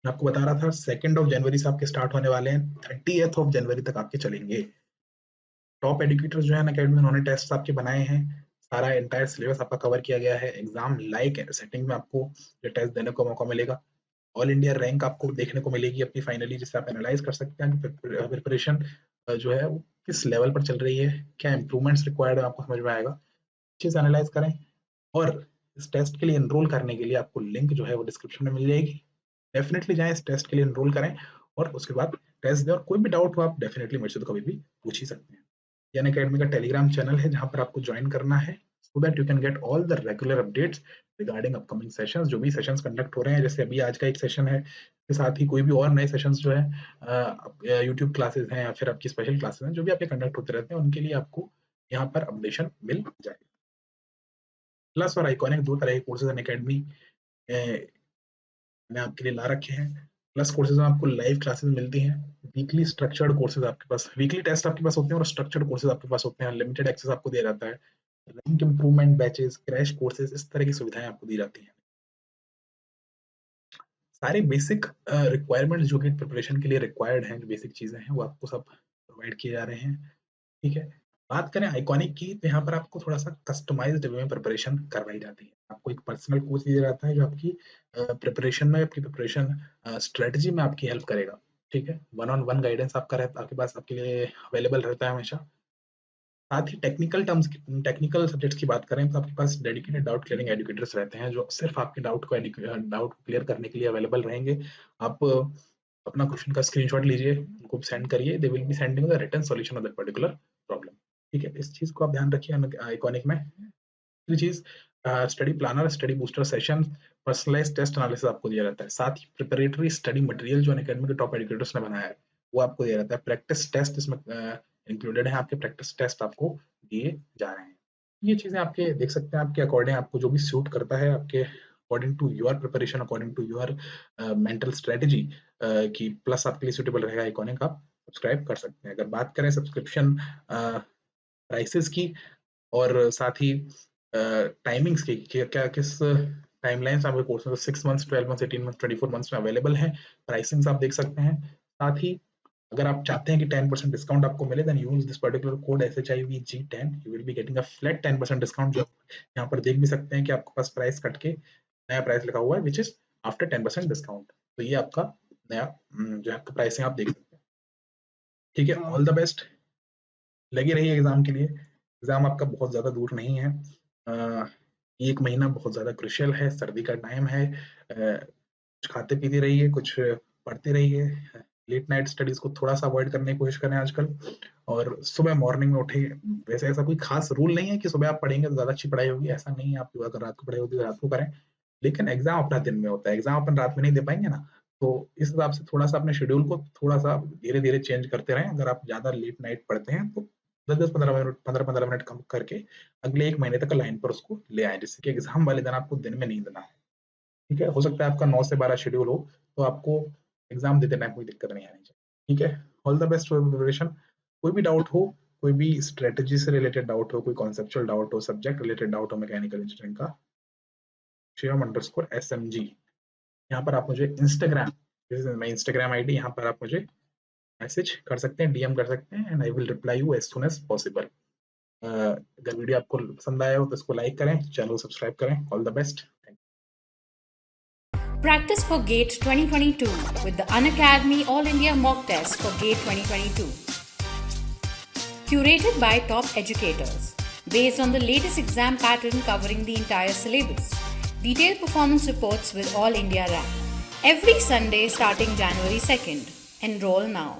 मैं आपको बता रहा था 2nd ऑफ जनवरी से आपके स्टार्ट होने वाले हैं, 30th ऑफ जनवरी तक आपके चलेंगे। टॉप एडुकेटर्स जो है अनअकैडमी, उन्होंने टेस्ट आपके बनाए हैं, सारा एंटायर सिलेबस आपका कवर किया गया है, एग्ज़ाम लाइक सेटिंग में आपको ये टेस्ट देने का मौका मिलेगा। ऑल इंडिया रैंक आपको देखने को मिलेगी अपनी फाइनली, जिससे आप एनालाइज़ कर सकते हैं कि प्रिपरेशन जो है वो किस लेवल पर चल रही है, क्या इम्प्रूवमेंट्स रिक्वायर्ड है, आपको समझ में आएगा। चीज़ एनालाइज़ करें और इस टेस्ट के लिए एनरोल करने के लिए आपको लिंक जो है वो डिस्क्रिप्शन में मिल जाएगी। डेफ़िनिटली जाएँ, इस टेस्ट के लिए एनरोल करें और उसके बाद टेस्ट दें और कोई भी डाउट हो आप डेफ़िनिटली मेरे से तो कभी भी पूछ ही सकते हैं। यानी अकेडमी का टेलीग्राम चैनल है जहाँ पर आपको ज्वाइन करना है so that you can get all the regular updates regarding upcoming sessions, जो भी सेशंस कंडक्ट हो रहे हैं। जैसे अभी आज का एक सेशन है, के साथ ही कोई भी और नए सेशंस जो है यूट्यूब क्लासेस हैं या फिर आपकी स्पेशल क्लासेस हैं, जो भी आपके कंडक्ट होते रहते हैं, उनके लिए आपको यहाँ पर अपडेशन मिल जाएगी। प्लस और आइकॉनिक दो तरह के कोर्सेज अकेडमी मैंने आपके लिए ला रखे हैं। प्लस कोर्सेज में आपको लाइव क्लासेस मिलती हैं, वीकली स्ट्रक्चर्ड कोर्सेज आपके पास, वीकली टेस्ट आपके पास होते हैं और स्ट्रक्चर्ड कोर्सेज आपके पास होते हैं। लिमिटेड एक्सेस आपको दिया जाता है, rank improvement batches, crash courses, इस तरह की सुविधाएं आपको दी जाती हैं। सारे बेसिक रिक्वायरमेंट्स जो कि प्रिपरेशन के लिए रिक्वायर्ड हैं, जो बेसिक चीजें हैं, वो आपको सब प्रोवाइड किए जा रहे हैं। ठीक है, बात करें आइकॉनिक की, तो यहाँ पर आपको थोड़ा सा कस्टमाइज्ड वे में प्रिपरेशन करवाई जाती है। आपको एक पर्सनल कोच दिया जाता है जो आपकी प्रिपरेशन में, आपकी प्रिपरेशन स्ट्रेटजी में आपकी हेल्प करेगा। ठीक है, वन ऑन वन गाइडेंस आपका रहता, आपके पास, आपके लिए अवेलेबल रहता है हमेशा। साथ ही टेक्निकल टर्म्स की, टेक्निकल सब्जेक्ट्स की बात करें तो आपके पास डेडिकेटेड डाउट क्लियरिंग एजुकेटर्स रहते हैं, जो सिर्फ आपके डाउट को क्लियर करने के लिए अवेलेबल रहेंगे। आप अपना क्वेश्चन का स्क्रीनशॉट लीजिए, उनको सेंड करिए, they will be sending the written solution of that particular problem. ठीक है, इस चीज को आप ध्यान रखिए आइकॉनिक में। दूसरी चीज, study planner, study booster session, personalised test analysis आपको दिया जाता है। साथ ही प्रिपरेटरी स्टडी मटेरियल जो अकेडमी के टॉप एजुकेटर्स ने बनाया है, वो आपको दिया जाता है। प्रैक्टिस टेस्ट इसमें इंक्लूडेड है, आपके प्रैक्टिस टेस्ट आपको दिए जा रहे हैं। ये चीजें आपके देख सकते हैं, आपके अकॉर्डिंग आपको जो भी सूट करता है, आपके according to your preparation, according to your mental strategy की प्लस आपके लिए सूटेबल रहेगा आइकॉनिक, आप सब्सक्राइब कर सकते हैं। अगर बात करें सब्सक्रिप्शन प्राइसेस की और साथ ही टाइमिंग्स की, क्या किस टाइमलाइंस आपके कोर्स में 6 मंथ्स, 12 मंथ्स, 18 मंथ्स, 24 मंथ्स में अवेलेबल है, प्राइसिंग्स आप देख सकते हैं। साथ ही अगर आप चाहते हैं कि 10% डिस्काउंट आपको मिले, then use this particular code SHIVG10, you will be getting a flat 10% discount, जो यहाँ पर देख भी सकते हैं कि आपके पास प्राइस कट के नया प्राइस लिखा हुआ है, विच इज आफ्टर 10% डिस्काउंट। तो ये आपका नया जो आपका प्राइसिंग आप देख सकते हैं। ठीक है, ऑल द बेस्ट, लगी रही एग्जाम के लिए। एग्जाम आपका बहुत ज्यादा दूर नहीं है, एक महीना बहुत ज्यादा क्रुशियल है, सर्दी का टाइम है, कुछ खाते पीते रहिए, कुछ पढ़ते रहिए, लेट नाइट स्टडीज को थोड़ा सा अवॉइड करने की कोशिश करें आजकल, और सुबह मॉर्निंग में उठे। वैसे ऐसा कोई खास रूल नहीं है कि सुबह आप पढ़ेंगे तो ज्यादा अच्छी पढ़ाई होगी, ऐसा नहीं है। आप अगर रात को पढ़ाई होती है तो रात को करें, लेकिन एग्जाम अपना दिन में होता है, एग्जाम अपन रात में नहीं दे पाएंगे ना, तो इस हिसाब से थोड़ा सा अपने शेड्यूल को थोड़ा सा धीरे धीरे चेंज करते रहें। अगर आप ज्यादा लेट नाइट पढ़ते हैं तो 10-10, 15 मिनट कम करके अगले एक महीने तक लाइन पर उसको ले आए, जिससे कि एग्जाम वाले दिन आपको दिन में नहीं देना है। ठीक है, हो सकता है आपका 9 से 12 शेड्यूल हो, तो आपको एग्जाम देते टाइम कोई दिक्कत नहीं आनी चाहिए। ठीक है, all the best for preparation. कोई भी डाउट हो, कोई भी स्ट्रेटजी से रिलेटेड डाउट हो, कोई कॉन्सेप्चुअल डाउट हो, सब्जेक्ट रिलेटेड डाउट हो मैकेनिकल इंजीनियरिंग का, shivam_smg, यहाँ पर आप मुझे Instagram, this is my Instagram ID, यहाँ पर आप मुझे मैसेज कर सकते हैं, डीएम कर सकते हैं, and I will reply you as soon as possible. अगर वीडियो आपको पसंद आया हो तो इसको लाइक करें, चैनल सब्सक्राइब करें। All the best. Practice for GATE 2022 with the Unacademy All India Mock Test for GATE 2022. Curated by top educators, based on the latest exam pattern covering the entire syllabus. Detailed performance reports with All India rank. Every Sunday starting January 2nd. Enroll now.